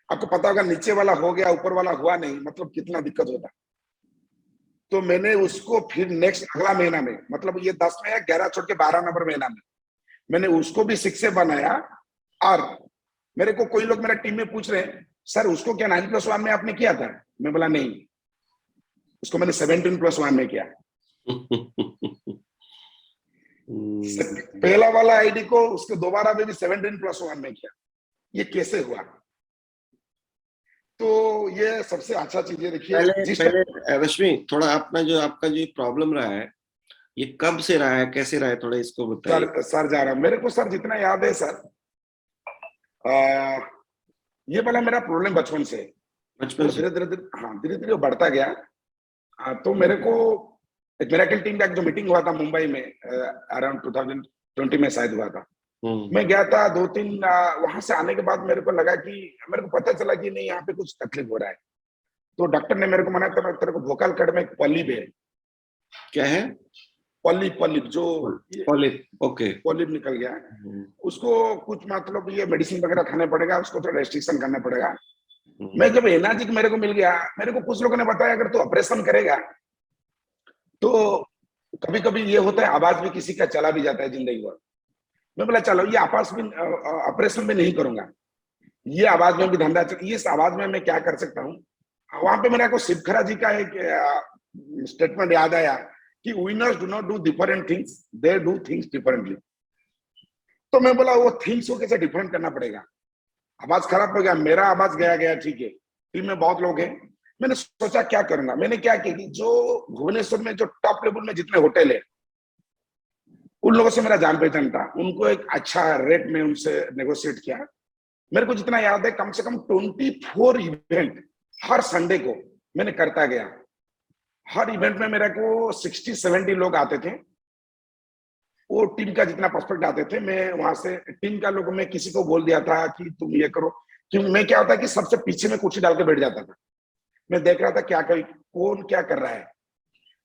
आपको पता होगा, नीचे वाला हो गया, ऊपर वाला हुआ नहीं, मतलब कितना दिक्कत होता। तो मैंने उसको फिर नेक्स्ट अगला महीना में, मतलब ये 10 में या 11 छोड़ के 12 नंबर महीना में, मैंने उसको भी शिक्षक बनाया। और मेरे को कोई लोग मेरा टीम में पूछ रहे हैं, सर उसको क्या 9+1 में आपने किया था? मैं बोला नहीं, उसको मैंने 17+1 में किया। पहला वाला आईडी को उसके दोबारा में भी 17+1 में किया। ये कैसे हुआ? तो ये सबसे अच्छा चीज है। देखिए, पहले रश्मि, थोड़ा अपना जो आपका जो प्रॉब्लम रहा है, ये कब से रहा है, कैसे रहा है, थोड़ा इसको बताइए। सर जा रहा मेरे को, सर जितना याद है सर, ये वाला मेरा प्रॉब्लम बचपन से, बचपन से। धीरे धीरे हाँ धीरे धीरे बढ़ता गया। तो मेरे को एक मिरेकल टीम का जो मीटिंग हुआ था मुंबई में, अराउंड 2020 में शायद हुआ था। मैं गया था 2-3, वहां से आने के बाद मेरे को लगा कि, मेरे को पता चला कि नहीं यहाँ पे कुछ तकलीफ हो रहा है। तो डॉक्टर ने मेरे को मना करा, तेरे को वोकल कट में एक पॉलिप है। क्या है? पॉलिप जो पॉलिप। ओके। पॉलिप निकल गया है, उसको कुछ मतलब ये मेडिसिन वगैरह खाने पड़ेगा, उसको थोड़ा रेस्ट्रिक्शन करना पड़ेगा। मैं जब एनाजिक मेरे को मिल गया, मेरे को कुछ लोगों ने बताया अगर तू ऑपरेशन करेगा तो कभी कभी ये होता है आवाज भी किसी का चला भी जाता है जिंदगी भर। मैं बोला चलो ये ऑपरेशन में नहीं करूंगा, ये आवाज में भी धंधा ये इस आवाज में मैं क्या कर सकता हूँ। वहां पे मेरे को शिवखरा जी का एक स्टेटमेंट याद आया कि winners do not do different things, they do things differently. तो मैं बोला वो थिंग्स को कैसे डिफरेंट करना पड़ेगा। आवाज खराब हो गया, मेरा आवाज गया ठीक है, टीम में बहुत लोग हैं। मैंने सोचा क्या करूंगा। मैंने क्या किया कि जो भुवनेश्वर में जो टॉप लेवल में जितने होटल है, उन लोगों से मेरा जान पहचान था, उनको एक अच्छा रेट में उनसे नेगोशिएट किया। मेरे को जितना याद है, कम से कम 24 इवेंट हर संडे को मैंने करता गया। हर इवेंट में मेरे को 60-70 लोग आते थे। वो टीम का जितना प्रोस्पेक्ट आते थे, मैं वहां से टीम का लोगों में किसी को बोल दिया था कि तुम ये करो। क्योंकि मैं क्या होता है कि सबसे पीछे में कुर्सी डाल के बैठ जाता था। मैं देख रहा था क्या कौन क्या कर रहा है,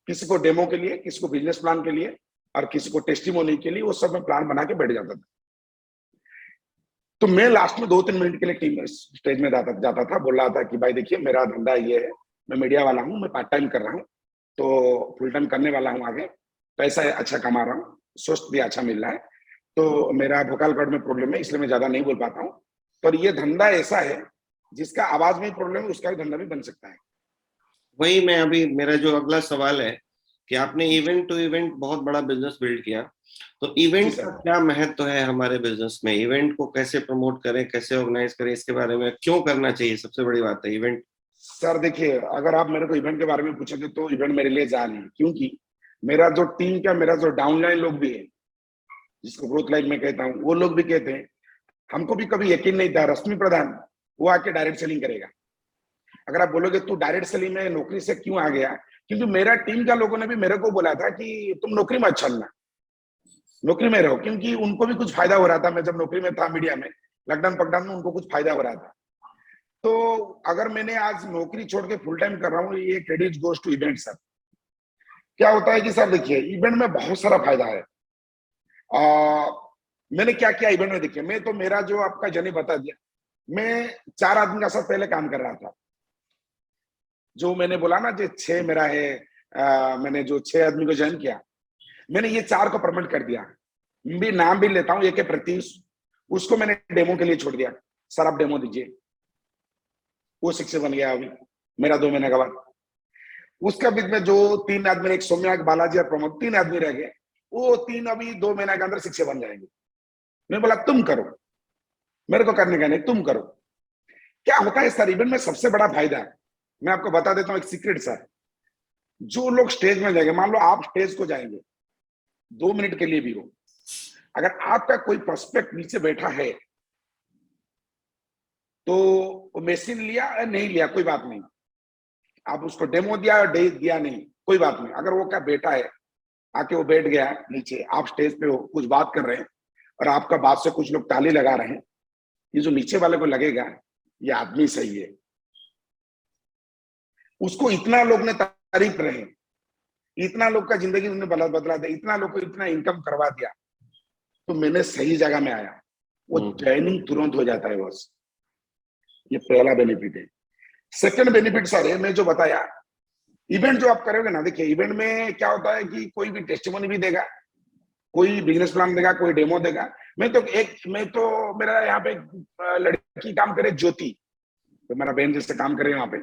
किसी को डेमो के लिए, किसी को बिजनेस प्लान के लिए, और किसी को टेस्टिमोनी के लिए, वो सब मैं प्लान बना के बैठ जाता था। तो मैं लास्ट में 2-3 मिनट के लिए टीम स्टेज में जाता था, बोल रहा था कि भाई देखिए मेरा धंधा ये है, मैं मीडिया वाला हूँ, मैं पार्ट टाइम कर रहा हूँ, तो फुल टाइम करने वाला हूँ आगे, पैसा अच्छा कमा रहा हूँ, स्वस्थ भी अच्छा मिल रहा है, तो मेरा वोकल कॉर्ड में प्रॉब्लम है, इसलिए मैं ज्यादा नहीं बोल पाता हूँ। पर ये धंधा ऐसा है जिसका आवाज में प्रॉब्लम है, उसका भी धंधा भी बन सकता है। वही मैं अभी, मेरा जो अगला सवाल है कि आपने इवेंट टू इवेंट बहुत बड़ा बिजनेस बिल्ड किया, तो इवेंट का क्या महत्व है हमारे बिजनेस में? इवेंट को कैसे प्रमोट करें, कैसे ऑर्गेनाइज करें, इसके बारे में क्यों करना चाहिए, सबसे बड़ी बात है इवेंट। सर देखिए, अगर आप मेरे को इवेंट के बारे में पूछोगे तो इवेंट मेरे लिए जान है, क्योंकि मेरा जो टीम का, मेरा जो डाउनलाइन लोग भी है, जिसको ग्रोथ लाइन में कहता हूँ, वो लोग भी कहते हैं, हमको भी कभी यकीन नहीं था रश्मि प्रधान वो आके डायरेक्ट सेलिंग करेगा। अगर आप बोलोगे तू डायरेक्ट सेलिंग में नौकरी से क्यों आ गया, क्योंकि मेरा टीम का लोगों ने भी मेरे को बोला था कि तुम नौकरी मत छोड़ना, नौकरी में रहो, क्योंकि उनको भी कुछ फायदा हो रहा था। मैं जब नौकरी में था मीडिया में, लॉकडाउन पकडाउन में उनको कुछ फायदा हो रहा था। तो अगर मैंने आज नौकरी छोड़ के फुल टाइम कर रहा हूँ, ये credit goes to event sir. क्या होता है कि सर देखिए, इवेंट में बहुत सारा फायदा है। मैंने क्या किया इवेंट में, देखिए मैं तो मेरा जो आपका जर्नी बता दिया। मैं 4 आदमी का साथ पहले काम कर रहा था। जो मैंने बोला ना, जो 6 मेरा है, मैंने जो 6 आदमी को ज्वाइन किया, मैंने ये 4 को प्रमोट कर दिया। भी नाम भी लेता हूँ, एक है प्रतीश, उसको मैंने डेमो के लिए छोड़ दिया। सर आप डेमो दीजिए, वो शिक्षक बन गया अभी मेरा 2 महीने के बाद। उसका बीच में जो 3 आदमी, एक सौम्या, एक बालाजी और प्रमोद, 3 आदमी रह गए। वो 3 अभी 2 महीने के अंदर शिक्षक बन जाएंगे। मैं बोला तुम करो, मेरे को करने का नहीं, तुम करो। क्या होता है सर इवेंट में सबसे बड़ा फायदा, मैं आपको बता देता हूँ एक सीक्रेट सर। जो लोग स्टेज में जाएंगे, मान लो आप स्टेज को जाएंगे 2 मिनट के लिए भी हो, अगर आपका कोई प्रोस्पेक्ट नीचे बैठा है तो मशीन लिया या नहीं लिया कोई बात नहीं, आप उसको डेमो दिया या दिया नहीं कोई बात नहीं। अगर वो क्या बेटा है, आके वो बैठ गया नीचे, आप स्टेज पे हो, कुछ बात कर रहे हैं और आपका बात से कुछ लोग ताली लगा रहे हैं, ये जो नीचे वाले को लगेगा ये आदमी सही है, उसको इतना लोग ने तारीफ रहे, इतना लोग का जिंदगी उन्होंने बदला दिया, इतना लोग को इतना इनकम करवा दिया, तो मैंने सही जगह में आया। वो ट्रेनिंग तुरंत हो जाता है बस। ये पहला बेनिफिट है। सेकंड बेनिफिट सर है, मैं जो बताया, इवेंट जो आप करोगे ना, देखिए इवेंट में क्या होता है कि कोई भी टेस्टिमोनी भी देगा, कोई बिजनेस प्लान देगा, कोई डेमो देगा। मैं तो मेरा यहाँ पे लड़की काम करे, ज्योति, तो मेरा बहन जिससे काम करे वहां पे,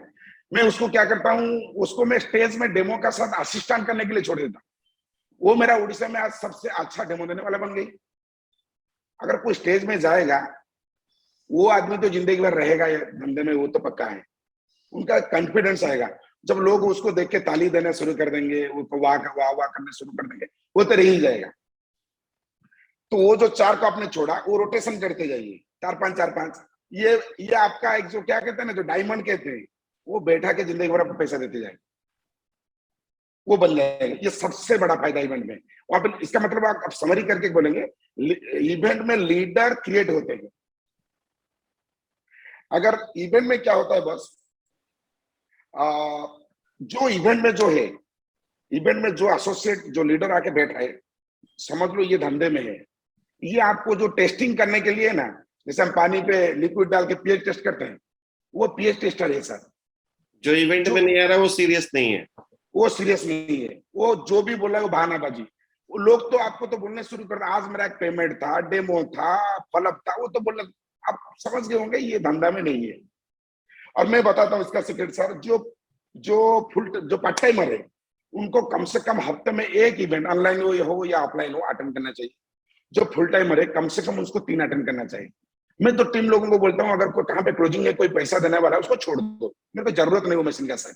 मैं उसको क्या करता हूँ, उसको मैं स्टेज में डेमो का साथ असिस्टेंट करने के लिए छोड़ देता हूँ। वो मेरा उड़ीसा में आज सबसे अच्छा डेमो देने वाला बन गई। अगर कोई स्टेज में जाएगा, वो आदमी तो जिंदगी भर रहेगा ये धंधे में, वो तो पक्का है। उनका कॉन्फिडेंस आएगा जब लोग उसको देख के ताली देना शुरू कर देंगे, वो वाह वाह वाह करने शुरू कर देंगे, वो तो रह ही जाएगा। तो वो जो 4 को आपने छोड़ा, वो रोटेशन करते जाइए, 4-5 4-5। ये आपका एक जो क्या कहते हैं ना, जो डायमंड कहते हैं, वो बैठा के जिंदगी भर आपको पैसा देते जाएगा, वो बन जाएगा। ये सबसे बड़ा फायदा इवेंट में। और फिर इसका मतलब आप समरी करके बोलेंगे, इवेंट में लीडर क्रिएट होते हैं। अगर इवेंट में क्या होता है बस, जो इवेंट में जो है, इवेंट में जो एसोसिएट, जो लीडर आके बैठा है, समझ लो ये धंधे में है। ये आपको जो टेस्टिंग करने के लिए ना, जैसे हम पानी पे लिक्विड डाल के पीएच टेस्ट करते हैं, वो पीएच टेस्टर है सर। जो इवेंट में नहीं आ रहा वो सीरियस नहीं है, वो सीरियस नहीं है, वो जो भी बोला है वो बहानाबाजी। वो लोग तो आपको तो बोलने शुरू कर, आज मेरा एक पेमेंट था, डेमो था, फॉलोअप था, वो तो बोलना, आप समझ गए होंगे ये धंधा में नहीं है। और मैं बताता हूँ इसका सीक्रेट सर, जो पार्ट टाइमर है, उनको कम से कम हफ्ते में 1 इवेंट, ऑनलाइन हो या ऑफलाइन हो, अटेंड करना चाहिए। जो फुल टाइमर है, कम से कम उसको 3 अटेंड करना चाहिए। मैं तो टीम लोगों को बोलता हूँ, अगर कोई कहाँ पे क्लोजिंग है, कोई पैसा देने वाला है, उसको छोड़ दो, मेरे को जरूरत नहीं वो मशीन का सर।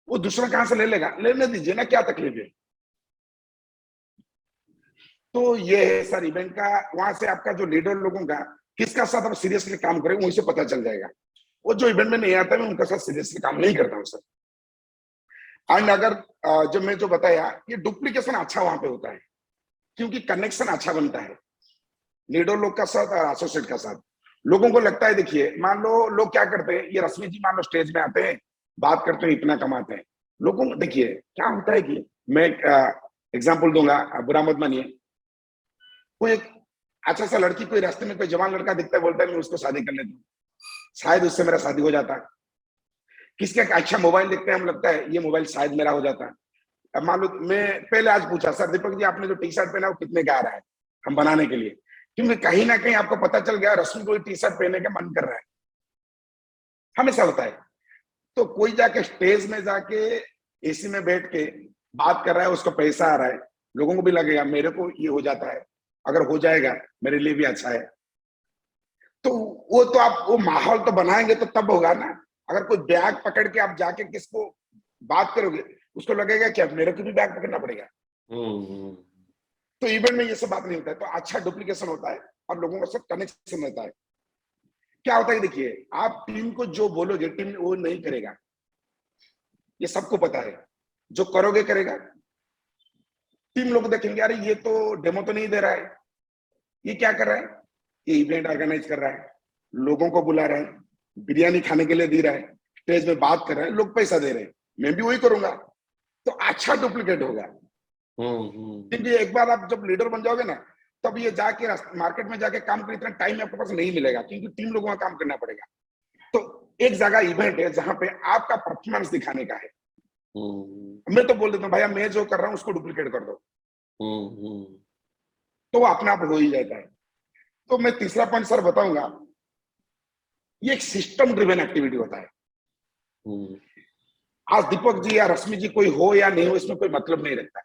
वो दूसरा कहां से ले लेगा, लेने दीजिए ना, क्या तकलीफ है। तो ये है सर इवेंट का। वहां से आपका जो लीडर लोगों का, किसका साथ आप सीरियसली काम करें, वहीं से पता चल जाएगा। वो जो इवेंट में नहीं आता, मैं उनका साथ सीरियसली काम नहीं करता हूँ सर। एंड अगर जब मैं जो बताया, ये डुप्लीकेशन अच्छा वहां पे होता है, क्योंकि कनेक्शन अच्छा बनता है लीडर लोग का साथ और एसोसिएट का साथ। लोगों को लगता है, देखिए मान लो लोग क्या करते हैं, ये रश्मि जी मान लो स्टेज में आते हैं, बात करते हैं, इतना कमाते हैं। लोगों को देखिए क्या होता है कि मैं एग्जाम्पल दूंगा, बुरा मत मानिए। कोई एक अच्छा सा लड़की, कोई रास्ते में कोई जवान लड़का दिखता है, बोलता है मैं उसको शादी कर लेता हूँ, शायद उससे मेरा शादी हो जाता है। किसका अच्छा मोबाइल देखते हैं, हम लगता है ये मोबाइल शायद मेरा हो जाता है। अब मान लो मैं पहले आज पूछा, सर दीपक जी आपने जो टी शर्ट पहना वो कितने का आ रहा है, हम बनाने के लिए, क्योंकि कहीं ना कहीं आपको पता चल गया रश्मि को टी शर्ट पहनने का मन कर रहा है, हमेशा होता है। तो कोई जाके स्टेज में जाके एसी में बैठ के बात कर रहा है, उसको पैसा आ रहा है, लोगों को भी लगेगा मेरे को ये हो जाता है, अगर हो जाएगा मेरे लिए भी अच्छा है। तो वो तो आप वो माहौल तो बनाएंगे तो तब होगा ना। अगर कोई बैग पकड़ के आप जाके किसको बात करोगे, उसको लगेगा क्या मेरे को भी बैग पकड़ना पड़ेगा। तो इवेंट में ये सब बात नहीं होता है, तो अच्छा डुप्लीकेशन होता है और लोगों का सब कनेक्शन रहता है। क्या होता है देखिए, आप टीम को जो बोलोगे टीम वो नहीं करेगा, ये सबको पता है। जो करोगे करेगा, टीम लोग देखेंगे अरे ये तो डेमो तो नहीं दे रहा है, ये क्या कर रहा है, ये इवेंट ऑर्गेनाइज कर रहा है, लोगों को बुला रहा है, बिरयानी खाने के लिए दे रहा है, स्टेज में बात कर रहा है, लोग पैसा दे रहे हैं, मैं भी वही करूंगा, तो अच्छा डुप्लीकेट होगा। क्योंकि एक बार आप जब लीडर बन जाओगे ना, तब ये जाके मार्केट में जाके काम करने इतना टाइम आपके पास नहीं मिलेगा, क्योंकि टीम लोगों का काम करना पड़ेगा। तो एक जगह इवेंट है जहां पे आपका परफॉर्मेंस दिखाने का है, मैं तो बोल देता हूँ भैया मैं जो कर रहा हूँ उसको डुप्लीकेट कर दो, तो वो अपने आप हो ही जाता है। तो मैं तीसरा पॉइंट सर बताऊंगा, ये एक सिस्टम ड्रिवन एक्टिविटी होता है। आज दीपक जी या रश्मि जी कोई हो या नहीं हो इसमें कोई मतलब नहीं रहता है,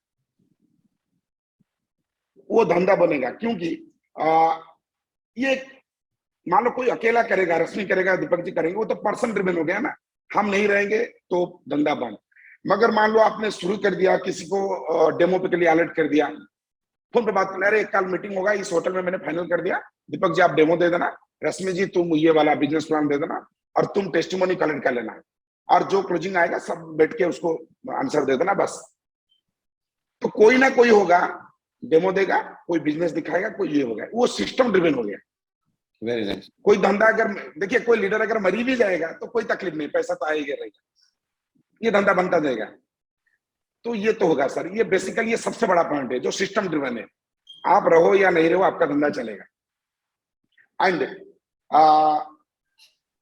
वो धंधा बनेगा। क्योंकि ये मान लो कोई अकेला करेगा, रश्मि करेगा, दीपक जी करेंगे, वो तो पर्सन ड्रिवन हो गया ना, हम नहीं रहेंगे तो धंधा बंद। मगर मान लो आपने शुरू कर दिया, किसी को डेमो पे के लिए अलर्ट कर दिया, फोन पे बात कर, अरे कल मीटिंग होगा इस होटल में, मैंने फाइनल कर दिया, दीपक जी आप डेमो दे देना, रश्मि जी तुम ये वाला बिजनेस प्लान दे देना, और तुम टेस्टिमोनी कलेक्ट कर लेना, और जो क्लोजिंग आएगा सब बैठ के उसको आंसर दे देना बस। तो कोई ना कोई होगा, डेमो देगा, कोई बिजनेस दिखाएगा, कोई ये होगा, वो सिस्टम ड्रिवन हो गया। Very nice. कोई धंधा अगर देखिए कोई लीडर अगर मरी भी जाएगा तो कोई तकलीफ नहीं, पैसा तो आएगा रहेगा, ये धंधा बनता जाएगा। तो ये तो होगा सर, ये बेसिकली ये सबसे बड़ा पॉइंट है जो सिस्टम ड्रिवन है, आप रहो या नहीं रहो आपका धंधा चलेगा। एंड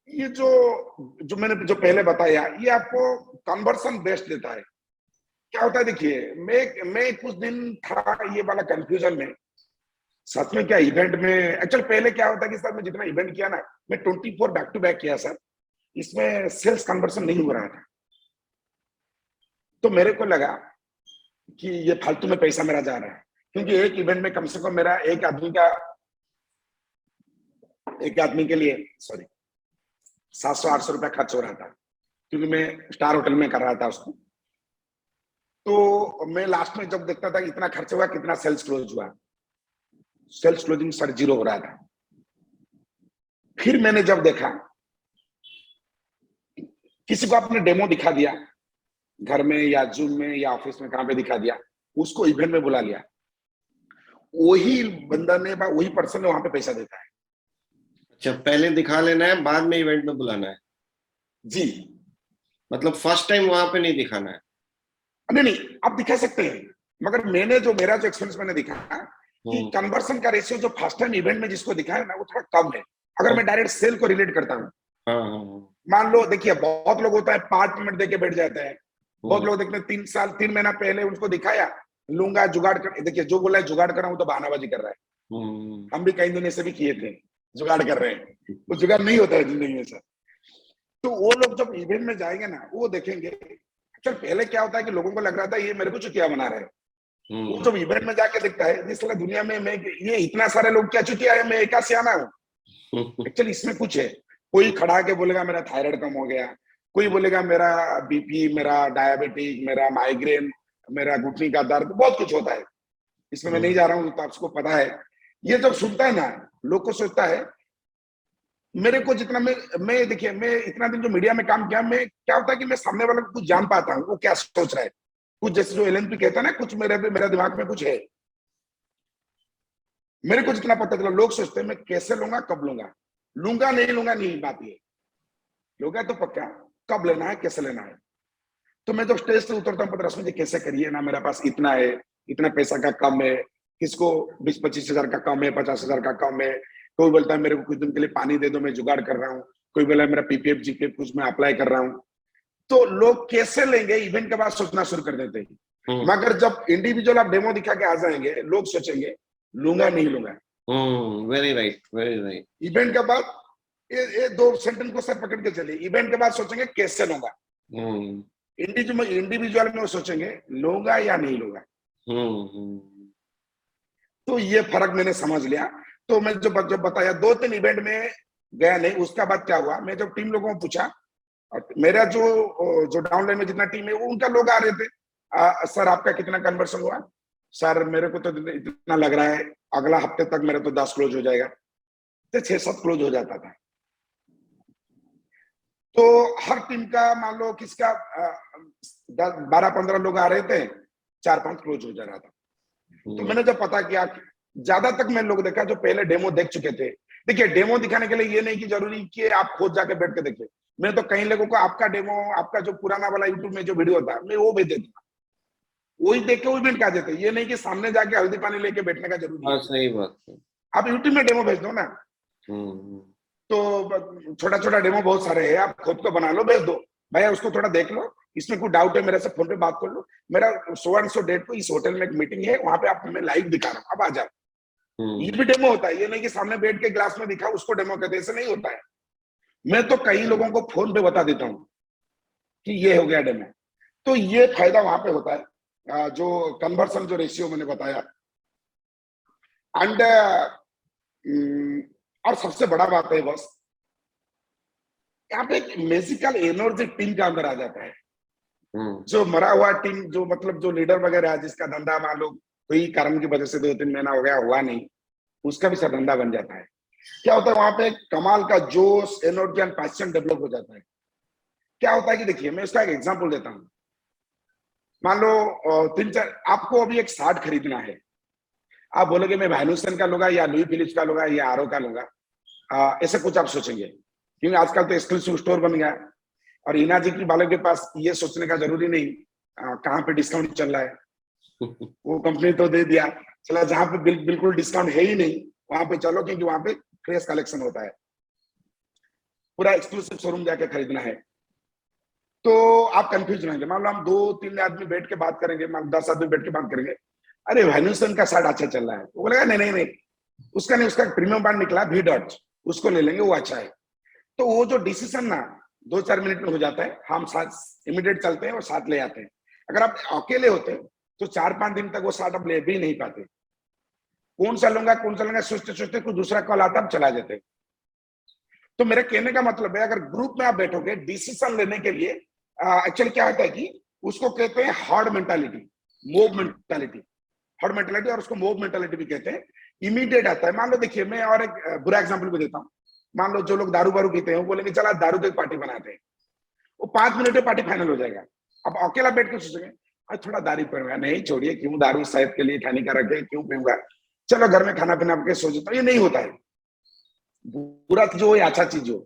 ये जो मैंने जो पहले बताया, ये आपको कन्वर्सन बेस्ड देता है। क्या होता है देखिए, मैं कुछ दिन था ये वाला कंफ्यूजन में, सच में क्या इवेंट में एक्चुअल पहले क्या होता है कि सर मैं जितना इवेंट किया ना, मैं 24 बैक टू बैक किया सर, इसमें सेल्स कन्वर्सन नहीं हो रहा था। तो मेरे को लगा कि ये फालतू में पैसा मेरा जा रहा है, क्योंकि एक इवेंट में कम से कम मेरा एक आदमी के लिए 700-800 रुपया खर्च हो रहा था, क्योंकि मैं स्टार होटल में कर रहा था उसको। तो मैं लास्ट में जब देखता था इतना खर्च हुआ, कितना सेल्स क्लोज हुआ, सेल्स क्लोजिंग सर 0 हो रहा था। फिर मैंने जब देखा, किसी को आपने डेमो दिखा दिया घर में या जूम में या ऑफिस में, कहां पे दिखा दिया, उसको इवेंट में बुला लिया, वही बंदा ने वही पर्सन ने वहां पे पैसा देता है। अच्छा, पहले दिखा लेना है, बाद में इवेंट में बुलाना है। जी, मतलब फर्स्ट टाइम वहां पे नहीं दिखाना है। नहीं आप दिखा सकते हैं, मगर मेरा जो एक्सपीरियंस मैंने दिखा कि कन्वर्सन का रेशियो जो फर्स्ट टाइम इवेंट में जिसको दिखा है ना, वो थोड़ा कम है। अगर मैं डायरेक्ट सेल को रिलेट करता हूँ, मान लो देखिए बहुत लोग होता है पार्ट पेमेंट देके बैठ जाते हैं, बहुत लोग देखते हैं 3 महीना पहले उनको दिखाया, लूंगा जुगाड़ कर, देखिए जो बोला है जुगाड़ कर रहा हूँ तो बहानाबाजी कर रहा है। हम भी कई दिन ऐसे भी किए थे, जुगाड़ कर रहे हैं, वो जुगाड़ नहीं होता है जिंदगी में सर। तो वो लोग जब इवेंट में जाएंगे ना, वो देखेंगे चल पहले क्या होता है कि लोगों को लग रहा था ये मेरे को चुतिया बना रहे हैं, वो जब इवेंट में जाके देखता है जिस तरह दुनिया में मैं ये इतना सारे लोग क्या चुतिया है, मैं एका सियाना हूँ। एक्चुअली इसमें कुछ है, कोई खड़ा के बोलेगा मेरा थायराइड कम हो गया, कोई बोलेगा मेरा बीपी, मेरा डायबिटिक, मेरा माइग्रेन, मेरा घुटने का दर्द, बहुत कुछ होता है। इसमें मैं नहीं जा रहा हूँ, तो आपको पता है। ये जब सुनता है ना, लोग को सोचता है मेरे को जितना मैं देखिए मैं इतना दिन जो मीडिया में काम किया, मैं क्या होता है कि मैं सामने वाले को कुछ जान पाता हूँ वो क्या सोच रहा है, कुछ जैसे जो एलएनपी कहता है ना, कुछ मेरा दिमाग में कुछ है, मेरे को जितना पता चला। लोग सोचते हैं मैं कैसे लूंगा, कब लूंगा, लूंगा नहीं बात ये, लूंगा तो पक्का, कब लेना है, कैसे लेना है। तो मैं जब स्टेज से उतरता हूँ, रश्मि जी कैसे करिए ना, मेरे पास इतना है, इतना पैसा का कम है, किसको 20-25 हजार का कम है, 50 हजार का कम है, कोई बोलता है मेरे को कुछ दिन के लिए पानी दे दो मैं जुगाड़ कर रहा हूँ, कोई बोला मेरा पीपीएफ जीपीएफ कुछ मैं अप्लाई कर रहा हूँ। तो लोग कैसे लेंगे इवेंट के बाद सोचना शुरू कर देते हैं, मगर जब इंडिविजुअल आप डेमो दिखा के आ जाएंगे, लोग सोचेंगे लूंगा नहीं लूंगा। Very right, very right. Event के बाद ये 2 सेंटेंस को सर पकड़ के चलिए, इवेंट के बाद सोचेंगे कैसे लूंगा, इंडिविजुअल में वो सोचेंगे लूंगा या नहीं लूंगा। तो ये फर्क मैंने समझ लिया। तो मैं जब बताया 2-3 इवेंट में गया नहीं, उसका बाद क्या हुआ, मैं जब टीम लोगों को पूछा, मेरा जो डाउनलाइन में जितना टीम है वो उनका लोग आ रहे थे, सर आपका कितना कन्वर्सन हुआ, सर मेरे को तो इतना लग रहा है अगला हफ्ते तक मेरा तो 10 क्लोज हो जाएगा, तो 6-7 क्लोज हो जाता था। तो हर टीम का मान लो किसका 12-15 लोग आ रहे थे, 4-5 क्लोज हो जा रहा था। तो मैंने जब पता किया, ज्यादा तक मैंने लोग देखा जो पहले डेमो देख चुके थे। देखिए डेमो दिखाने के लिए ये नहीं कि जरूरी कि आप खुद जाके बैठ के देखिए। मैं तो कई लोगों को आपका डेमो, आपका जो पुराना वाला यूट्यूब में जो वीडियो होता है मैं वो भेज देता, वही देख के वही इवेंट का देते। ये नहीं कि सामने जाके हल्दी पानी लेके बैठने का जरूरी है। सही बात है। आप यूट्यूब में डेमो भेज दो ना। तो छोटा छोटा डेमो बहुत सारे हैं, आप खुद को बना लो, भेज दो, भैया उसको थोड़ा देख लो, इसमें कोई डाउट है मेरे से फोन पे बात कर लो, मेरा सो एंड सो डेट को इस होटल में एक मीटिंग है, वहां पे आप मैं लाइव दिखा रहा हूँ, अब आ जाओ। ये भी डेमो होता है, ये नहीं कि सामने बैठ के ग्लास में दिखा उसको डेमो कहते, ऐसे नहीं होता है। मैं तो कई लोगों को फोन पे बता देता हूँ कि ये हो गया डेमो। तो ये फायदा वहां पे होता है, जो कन्वर्सन जो रेशियो मैंने बताया। एंड और सबसे बड़ा बात है बस, यहाँ पे एक मैजिकल एनर्जी टीम का अंदर आ जाता है। जो मरा हुआ टीम, जो मतलब जो लीडर वगैरह है, जिसका धंधा मान लो कोई कारण की वजह से 2-3 महीना हो गया, हुआ नहीं, उसका भी सब धंधा बन जाता है। क्या होता है वहां पे, कमाल का जोश, एनर्जी एंड पैशन डेवलप हो जाता है। क्या होता है कि देखिए मैं इसका एक एग्जांपल देता हूँ। मान लो 3-4 आपको अभी एक शार्ट खरीदना है, आप बोलोगे मैं वैन्यूसन का लूंगा या लुई फिलिप्स का लूंगा या आरओ का लूंगा, ऐसे कुछ आप सोचेंगे, क्योंकि आजकल तो एक्सक्लूसिव स्टोर बन गया। और इना जी की वालों के पास ये सोचने का जरूरी नहीं कहाँ पे डिस्काउंट चल रहा है, वो कंपनी तो दे दिया, चला जहां पे बिल्कुल डिस्काउंट है ही नहीं वहां पे चलो, क्योंकि वहां पे फ्रेश कलेक्शन होता है। पूरा एक्सक्लूसिव शोरूम जाके खरीदना है तो आप कंफ्यूज रहेंगे। मान लो हम 2-3 आदमी बैठ के बात करेंगे, मान 10 आदमी बैठ के बात करेंगे, अरे वैन्यूसन का शार्ट अच्छा चल रहा है, तो बोलेगा नहीं नहीं नहीं, उसका नहीं, उसका प्रीमियम ब्रांड निकला भी डॉट, उसको ले लेंगे, वो अच्छा है। तो वो जो डिसीजन ना 2-4 मिनट में हो जाता है, हम साथ इमीडिएट चलते हैं और साथ ले आते हैं। अगर आप अकेले होते तो 4-5 दिन तक वो साथ आप ले भी नहीं पाते। कौन सा लूंगा सोचते सोचते कुछ दूसरा कॉल आता, आप चला जाते। तो मेरे कहने का मतलब है, अगर ग्रुप में आप बैठोगे डिसीजन लेने के लिए, एक्चुअली क्या होता है कि उसको कहते हैं herd mentality, mob mentality, herd mentality, और उसको मोब मेंटालिटी भी कहते हैं। इमीडिएट आता है। मान लो देखिए मैं और एक बुरा एग्जांपल भी देता हूँ। मान लो जो लोग दारू बारू पीते हैं वो बोलेंगे चला दारू की पार्टी बनाते हैं, वो 5 मिनट में पार्टी फाइनल हो जाएगा। अब अकेला बैठ के सोचेंगे आज थोड़ा दारू पीऊंगा, नहीं छोड़िए, क्यों दारू सेहत के लिए हानिकारक है, क्यों पीऊंगा, चलो घर में खाना पीना के सो जाता हूँ। ये नहीं होता है। बुरा चीज हो या अच्छा चीज हो,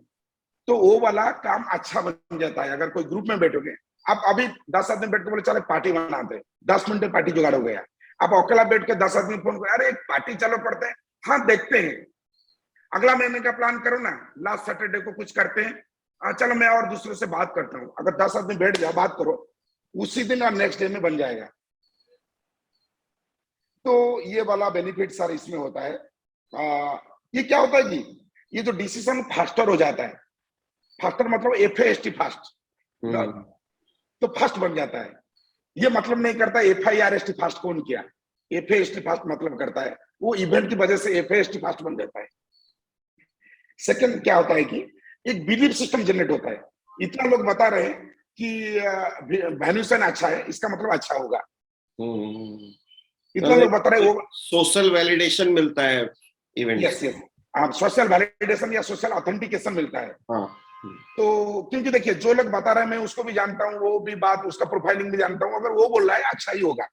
तो वो वाला काम अच्छा बन जाता है अगर कोई ग्रुप में बैठोगे। आप अभी 10 आदमी बैठ के बोले चलो पार्टी बनाते हैं, 10 मिनट में पार्टी जुगाड़ हो गया। आप अकेला बैठ के 10 आदमी फोन कर, अरे पार्टी चलो करते हैं, हाँ देखते हैं, अगला महीने का प्लान करो ना, लास्ट सैटरडे को कुछ करते हैं, चलो मैं और दूसरों से बात करता हूँ। अगर 10 आदमी बैठ जाओ बात करो, उसी दिन और नेक्स्ट डे में बन जाएगा। तो ये वाला बेनिफिट सर इसमें होता है। ये क्या होता है कि ये जो डिसीजन फास्टर हो जाता है, फास्टर मतलब FAST फास्ट, तो फास्ट बन जाता है। ये मतलब नहीं करता FIRST फास्ट कौन किया, FAST फास्ट मतलब करता है वो इवेंट की वजह से FAST फास्ट बन जाता है। सेकंड क्या होता है कि एक बिलीफ सिस्टम जनरेट होता है। इतना लोग बता रहे हैं कि वैन्यूसन अच्छा है, इसका मतलब अच्छा होगा। इतना लोग बता रहे हैं, वो सोशल वैलिडेशन मिलता है event. Yes yes, social validation या सोशल ऑथेंटिकेशन मिलता है। तो क्योंकि देखिए जो लोग बता रहे हैं मैं उसको भी जानता हूँ, वो भी बात उसका प्रोफाइलिंग भी जानता हूँ, अगर वो बोल रहा है अच्छा ही होगा।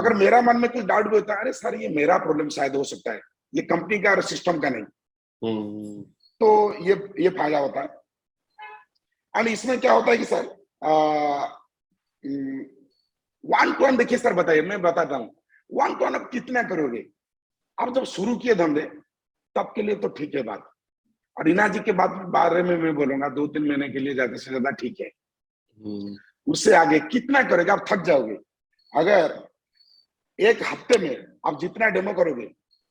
अगर मेरा मन में कुछ डाउट भी होता है, अरे सर ये मेरा प्रॉब्लम शायद हो सकता है, ये कंपनी का और सिस्टम का नहीं। तो ये फायदा होता है। एंड इसमें क्या होता है कि सर 1 to 1 देखिए सर, बताइए, मैं बताता हूँ 1 to 1 आप कितना करोगे। आप जब शुरू किए धंधे तब के लिए तो ठीक है बात, और इना जी के बारे में मैं बोलूंगा 2-3 महीने के लिए ज्यादा से ज्यादा ठीक है। उससे आगे कितना करोगे, आप थक जाओगे। अगर एक हफ्ते में आप जितना डेमो करोगे,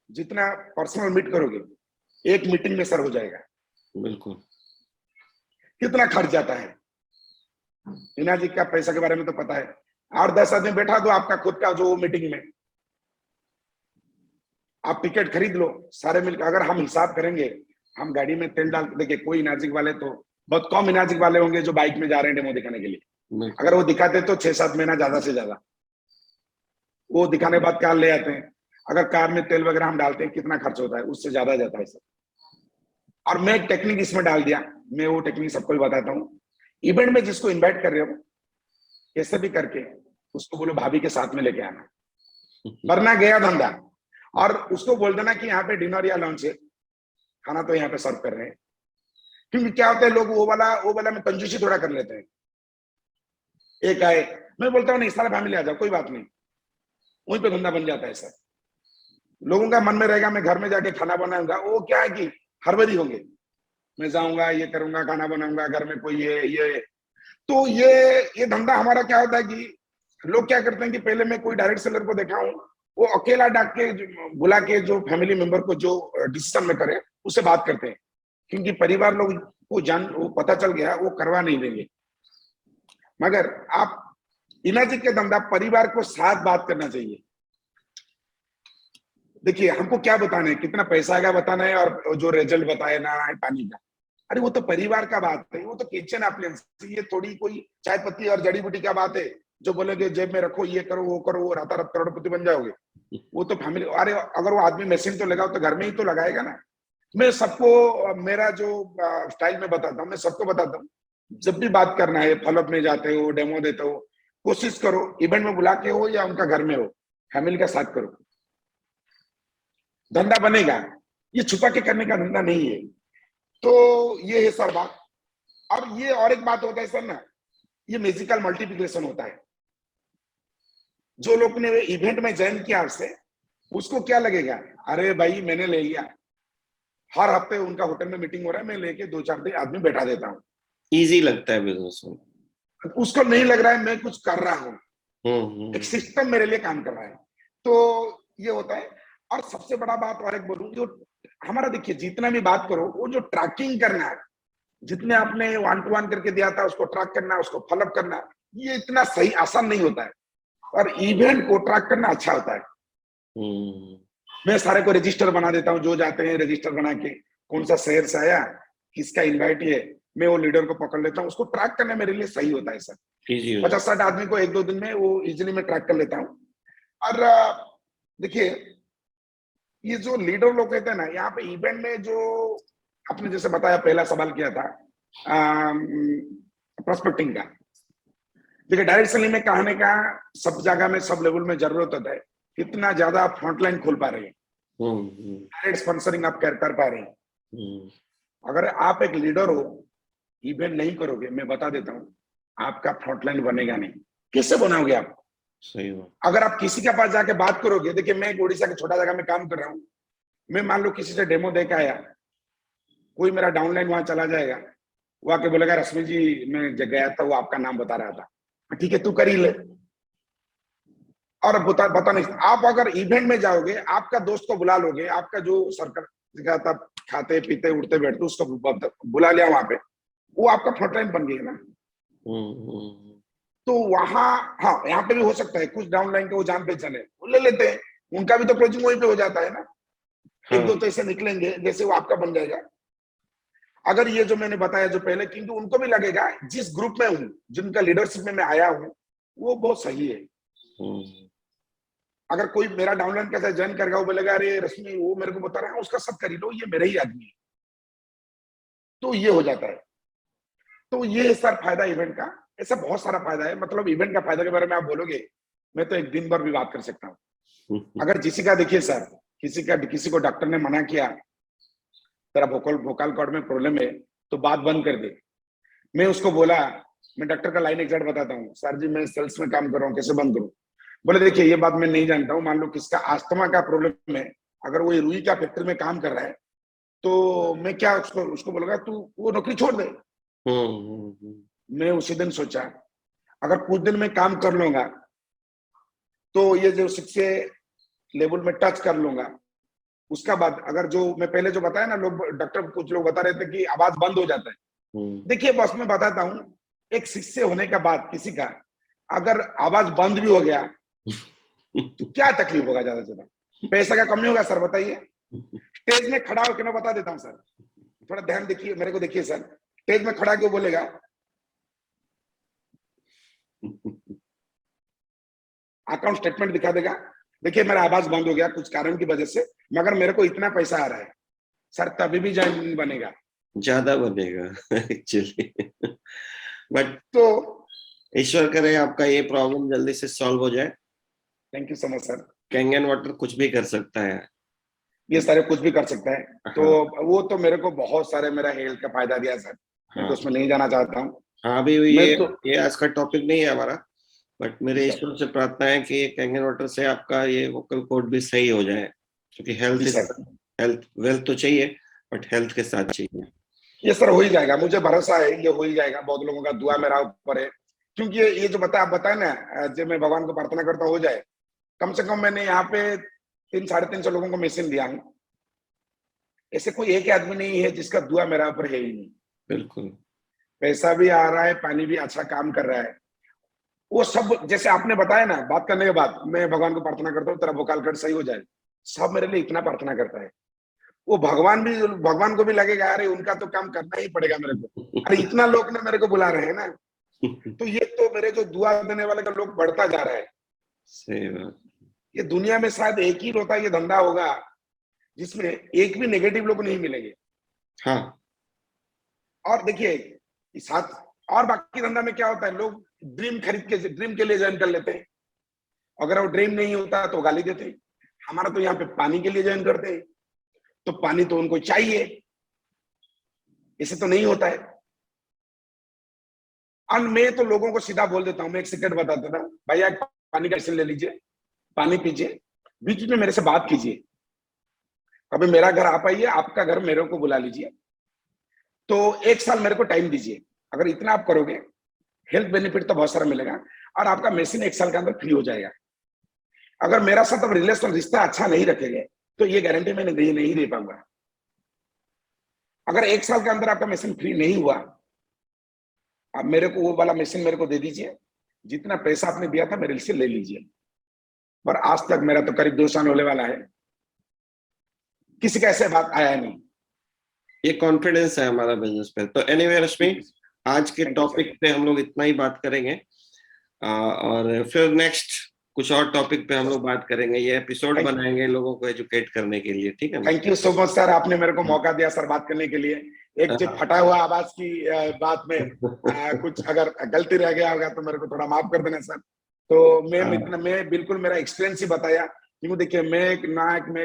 जितना पर्सनल मीट करोगे, एक मीटिंग में सर हो जाएगा। बिल्कुल। कितना खर्च जाता है, इना जी का पैसा के बारे में तो पता है। 8-10 आदमी बैठा दो आपका खुद का जो मीटिंग में, आप टिकट खरीद लो सारे मिलकर। अगर हम हिसाब करेंगे, हम गाड़ी में तेल डाल, देखिए कोई इनाजिक वाले तो बहुत कम इनाजिक वाले होंगे जो बाइक में जा रहे हैं डेमो दिखाने के लिए। अगर वो दिखाते तो 6-7 महीना ज्यादा से ज्यादा, वो दिखाने के बाद कार ले आते हैं। अगर कार में तेल वगैरह हम डालते हैं कितना खर्च होता है, उससे ज्यादा जाता है सर। और मैं एक टेक्निक इसमें डाल दिया, मैं वो टेक्निक सबको भी बताता हूँ। इवेंट में जिसको इन्वाइट कर रहे हो कैसे भी करके उसको बोलो भाभी के साथ में लेके आना। वरना गया धंधा। और उसको बोल देना कि यहाँ पे डिनर या लंच है, खाना तो यहाँ पे सर्व कर रहे हैं। क्योंकि क्या होता है, लोग वो वाला में कंजूसी थोड़ा कर लेते हैं। एक आए, मैं बोलता हूँ नहीं सारा फैमिली आ जाओ, कोई बात नहीं, वहीं पे धंधा बन जाता है सर। लोगों का मन में रहेगा मैं घर में जाके खाना बनाऊंगा, वो क्या है कि हड़बड़ी होंगे, मैं जाऊंगा ये करूंगा खाना बनाऊंगा, घर में कोई ये तो ये धंधा हमारा क्या होता है कि लोग क्या करते हैं कि पहले मैं कोई डायरेक्ट सेलर को देखा हूँ, वो अकेला डाक के बुला के जो फैमिली मेंबर को जो डिसीजन में करे उससे बात करते हैं, क्योंकि परिवार लोग को वो पता चल गया वो करवा नहीं देंगे। मगर आप इमेजिन के धंधा परिवार को साथ बात करना चाहिए। देखिए हमको क्या बताना है, कितना पैसा आएगा बताना है, और जो रिजल्ट बताए ना है पानी का, अरे वो तो परिवार का बात है, वो तो किचन अप्लायंस, ये थोड़ी कोई चाय पत्ती और जड़ी बूटी का बात है जो बोलेगे जेब में रखो, ये करो वो करो, वो रात करोड़पति बन जाओगे। वो तो फैमिली, अरे अगर वो आदमी मशीन तो लगाओ तो घर में ही तो लगाएगा ना। मैं सबको मेरा जो स्टाइल में बताता हूँ, मैं सबको बताता हूँ, जब भी बात करना है, फॉलोअप में जाते हो, डेमो देते हो, कोशिश करो इवेंट में बुला के हो या उनका घर में हो, फैमिली का साथ करो, धंधा बनेगा। ये छुपा के करने का धंधा नहीं है। तो ये है सर बात। और ये और एक बात होता है सर ना, ये म्यूजिकल मल्टीप्लिकेशन होता है। जो लोग ने इवेंट में ज्वाइन किया आपसे, उसको क्या लगेगा, अरे भाई मैंने ले लिया, हर हफ्ते उनका होटल में मीटिंग हो रहा है, मैं लेके 2-4 दिन आदमी बैठा देता हूँ। इजी लगता है बिजनेस में। उसको नहीं लग रहा है मैं कुछ कर रहा हूँ, एक हम्म। सिस्टम मेरे लिए काम कर रहा है। तो ये होता है। और सबसे बड़ा बात और एक बोलूं, जो हमारा देखिए जितना भी बात करो, वो जो ट्रैकिंग करना है, जितने आपने 1 to 1 करके दिया था उसको ट्रैक करना, उसको फॉलोअप करना, ये इतना सही आसान नहीं होता है। और इवेंट को ट्रैक करना अच्छा होता है। मैं सारे को रजिस्टर बना देता हूँ, जो जाते हैं रजिस्टर बना के, कौन सा शहर से आया, किसका इन्वाइट है, मैं वो लीडर को पकड़ लेता हूँ, उसको ट्रैक करना मेरे लिए सही होता है सर। 50-60 आदमी को 1-2 दिन में वो इजिली मैं ट्रैक कर लेता हूँ। और देखिए ये जो लीडर लोग कहते हैं ना, यहाँ पे इवेंट में जो आपने जैसे बताया, पहला सवाल किया था प्रोस्पेक्टिंग का, देखिए डायरेक्ट सेलिंग में कहने का सब जगह में सब लेवल में जरूरत होता है, कितना ज्यादा आप फ्रंटलाइन खोल पा रहे हैं, डायरेक्ट स्पॉन्सरिंग आप कर पा रहे हैं। अगर आप एक लीडर हो, इवेंट नहीं करोगे, मैं बता देता हूँ आपका फ्रंटलाइन बनेगा नहीं। किससे बनाओगे आप? सही बात। अगर आप किसी के पास जाके बात करोगे, देखिए मैं एक उड़ीसा के छोटा जगह में काम कर रहा हूँ, मैं मान लो किसी से डेमो देकर आया, कोई मेरा डाउनलाइन वहां चला जाएगा, वो आके बोलेगा रश्मि जी मैं गया था, वो आपका नाम बता रहा था, ठीक है तू कर ही ले। और बता नहीं, आप अगर इवेंट में जाओगे, आपका दोस्त को बुला लोगे, आपका जो सर्कल था, खाते पीते उठते बैठते, उसको बुला लिया वहां पे, वो आपका फ्रंटलाइन बन गया ना। तो वहां, हाँ यहाँ पे भी हो सकता है कुछ डाउनलाइन के वो जान पहचाने वो ले लेते हैं, उनका भी तो क्लोजिंग वहीं पे हो जाता है ना। हाँ। 1-2 तो ऐसे निकलेंगे जैसे वो आपका बन जाएगा। अगर ये जो मैंने बताया जो पहले, क्योंकि उनको भी लगेगा जिस ग्रुप में हूँ, जिनका लीडरशिप में मैं आया हूँ, वो बहुत सही है। अगर कोई मेरा डाउनलाइन कैसे ज्वाइन करेगा, वो बोलेगा अरे रश्मि वो मेरे को बता रहा है, उसका सब कर ही लो, ये मेरा ही आदमी है। तो ये हो जाता है। तो ये सर फायदा इवेंट का, ऐसा बहुत सारा फायदा है। मतलब इवेंट का फायदा के बारे में आप बोलोगे, मैं तो एक दिन भर भी बात कर सकता हूँ। अगर किसी का देखिए सर, किसी को डॉक्टर ने मना किया, तेरा वोकल कॉर्ड में प्रॉब्लम है, तो बात बंद कर दे। मैं उसको बोला, मैं डॉक्टर का लाइन एग्जैक्ट बताता हूँ, सर जी मैं सेल्स में काम कर रहा हूँ, कैसे बंद करूँ? बोले देखिए ये बात मैं नहीं जानता हूँ, मान लो किसका अस्थमा का प्रॉब्लम है, अगर वो रुई का फैक्ट्री में काम कर रहा है, तो मैं क्या उसको बोलूंगा तू वो नौकरी छोड़ दे। मैं उसी दिन सोचा अगर कुछ दिन में काम कर लूंगा, तो ये जो 6 लेवल में टच कर लूंगा, उसका बाद अगर जो मैं पहले जो बताया ना, लोग डॉक्टर कुछ लोग बता रहे थे कि आवाज बंद हो जाता है। देखिए बस मैं बताता हूँ, एक शिष्य होने के बाद किसी का अगर आवाज बंद भी हो गया तो क्या तकलीफ होगा? ज्यादा से ज्यादा पैसा का कमी होगा सर, बताइए। स्टेज में खड़ा होकर मैं बता देता हूँ सर, थोड़ा ध्यान देखिए, मेरे को देखिए सर, स्टेज में खड़ा क्यों बोलेगा, अकाउंट स्टेटमेंट दिखा देगा, देखिए मेरा आवाज बंद हो गया कुछ कारण की वजह से, मगर मेरे को इतना पैसा आ रहा है सर, तभी भी ज्वाइन बनेगा, ज्यादा बनेगा एक्चुअली। बट तो ईश्वर करे आपका ये प्रॉब्लम जल्दी से सॉल्व हो जाए, thank you so much sir. Kangen water कुछ भी कर सकता है। ये सारे कुछ भी कर सकता है, तो हाँ वो तो मेरे को बहुत सारे मेरा हेल्थ का फायदा दिया सर, मैं तो हाँ उसमें नहीं जाना चाहता हूँ। हाँ, अभी मैं तो ये आज का टॉपिक नहीं है हमारा, बट मेरे सर, ईश्वर से प्रार्थना है कि कैंगन वाटर से आपका ये वोकल कॉर्ड भी सही हो जाए, क्योंकि जी health is sir, health. Wealth तो चाहिए, बट हेल्थ के साथ चाहिए। ये सर हो ही जाएगा, मुझे भरोसा है ये हो ही जाएगा, बहुत लोगों का दुआ मेरा ऊपर है। क्योंकि ये जो आप बताए ना, जब मैं भगवान को प्रार्थना करता हूँ हो जाए, कम से कम मैंने यहाँ पे 300-350 लोगों को मेडिसिन दिया हूँ। ऐसे कोई एक आदमी नहीं है जिसका दुआ मेरा ऊपर है ही नहीं। बिल्कुल। पैसा भी आ रहा है, पानी भी अच्छा काम कर रहा है, वो सब जैसे आपने बताया ना, बात करने के बाद मैं भगवान को प्रार्थना करता हूँ तेरा वोकल कॉर्ड सही हो जाए। सब मेरे लिए इतना प्रार्थना करता है, वो भगवान को भी लगेगा अरे उनका तो काम करना ही पड़ेगा मेरे को, अरे इतना लोग ने मेरे को बुला रहे हैं ना, तो ये तो मेरे जो दुआ देने वाले का लोग बढ़ता जा रहा है। सही बात। ये दुनिया में शायद एक ही होता ये धंधा होगा जिसमें एक भी नेगेटिव लोग नहीं मिलेंगे। हाँ और देखिए इस साथ, और बाकी धंधा में क्या होता है, लोग ड्रीम खरीद के ड्रीम के लिए ज्वाइन कर लेते हैं, अगर वो ड्रीम नहीं होता तो गाली देते हैं। हमारा तो यहाँ पे पानी के लिए ज्वाइन करते हैं, तो पानी तो उनको चाहिए, इसे तो नहीं होता है। और मैं तो लोगों को सीधा बोल देता हूँ, मैं एक सेकंड बता देता हूँ, भैया एक पानी का ले लीजिए, पानी पीजिए, बीच में मेरे से बात कीजिए, कभी मेरा घर आ पाइए, आपका घर मेरे को बुला लीजिए, तो 1 साल मेरे को टाइम दीजिए। अगर इतना आप करोगे, हेल्थ बेनिफिट तो बहुत सारा मिलेगा, और आपका मशीन 1 साल के अंदर फ्री हो जाएगा। अगर मेरा साथ अब रिश्ता अच्छा नहीं रखेंगे, तो ये गारंटी मैंने नहीं दे पाऊंगा। अगर 1 साल के अंदर आपका मशीन फ्री नहीं हुआ, आप मेरे को वो वाला मशीन मेरे को दे दीजिए, जितना पैसा आपने दिया था मेरे से ले लीजिए। पर आज तक मेरा तो करीब 2 साल होने वाला है, किसी का ऐसे बात आया नहीं। ये कॉन्फिडेंस है हमारा बिजनेस पे। तो एनीवे रश्मि, आज के थैंक यू सर। टॉपिक पे हम लोग इतना ही बात करेंगे, और फिर नेक्स्ट कुछ और टॉपिक पे हम लोग बात करेंगे। ये एपिसोड बनाएंगे लोगों को एजुकेट करने के लिए, ठीक है ना? Thank you so much sir, आपने मेरे को मौका दिया सर बात करने के लिए। एक जो फटा हुआ आवाज की बात में कुछ अगर गलती रह गया होगा तो मेरे को थोड़ा माफ कर देना सर। तो मैं बिल्कुल मेरा एक्सपीरियंस ही बताया, क्योंकि देखिए मैं एक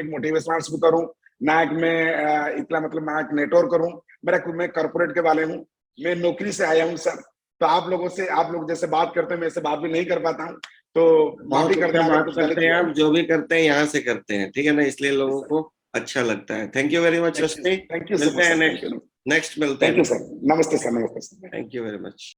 मोटिवेशनल स्पीकर हूँ, ना एक मैं इतना मतलब ना एक नेटवर्क करूँ, मैं कॉर्पोरेट के वाले हूँ, मैं नौकरी से आया हूँ सर। तो आप लोग जैसे बात करते हैं मैं ऐसे बात भी नहीं कर पाता हूँ, तो बहुत माफी कर अच्छा देना अगर बात कुछ गलत करते हैं हुआ आप, हो। जो भी करते हैं यहाँ से करते हैं, ठीक है ना? इसलिए लोगों को अच्छा लगता है। Thank you very much Rashmi. Thank you so मिलते मच हैं सर, नेक्स्ट मिलते थैंक यू हैं। सर, नमस्ते सर, नमस्ते sir. Thank you very much.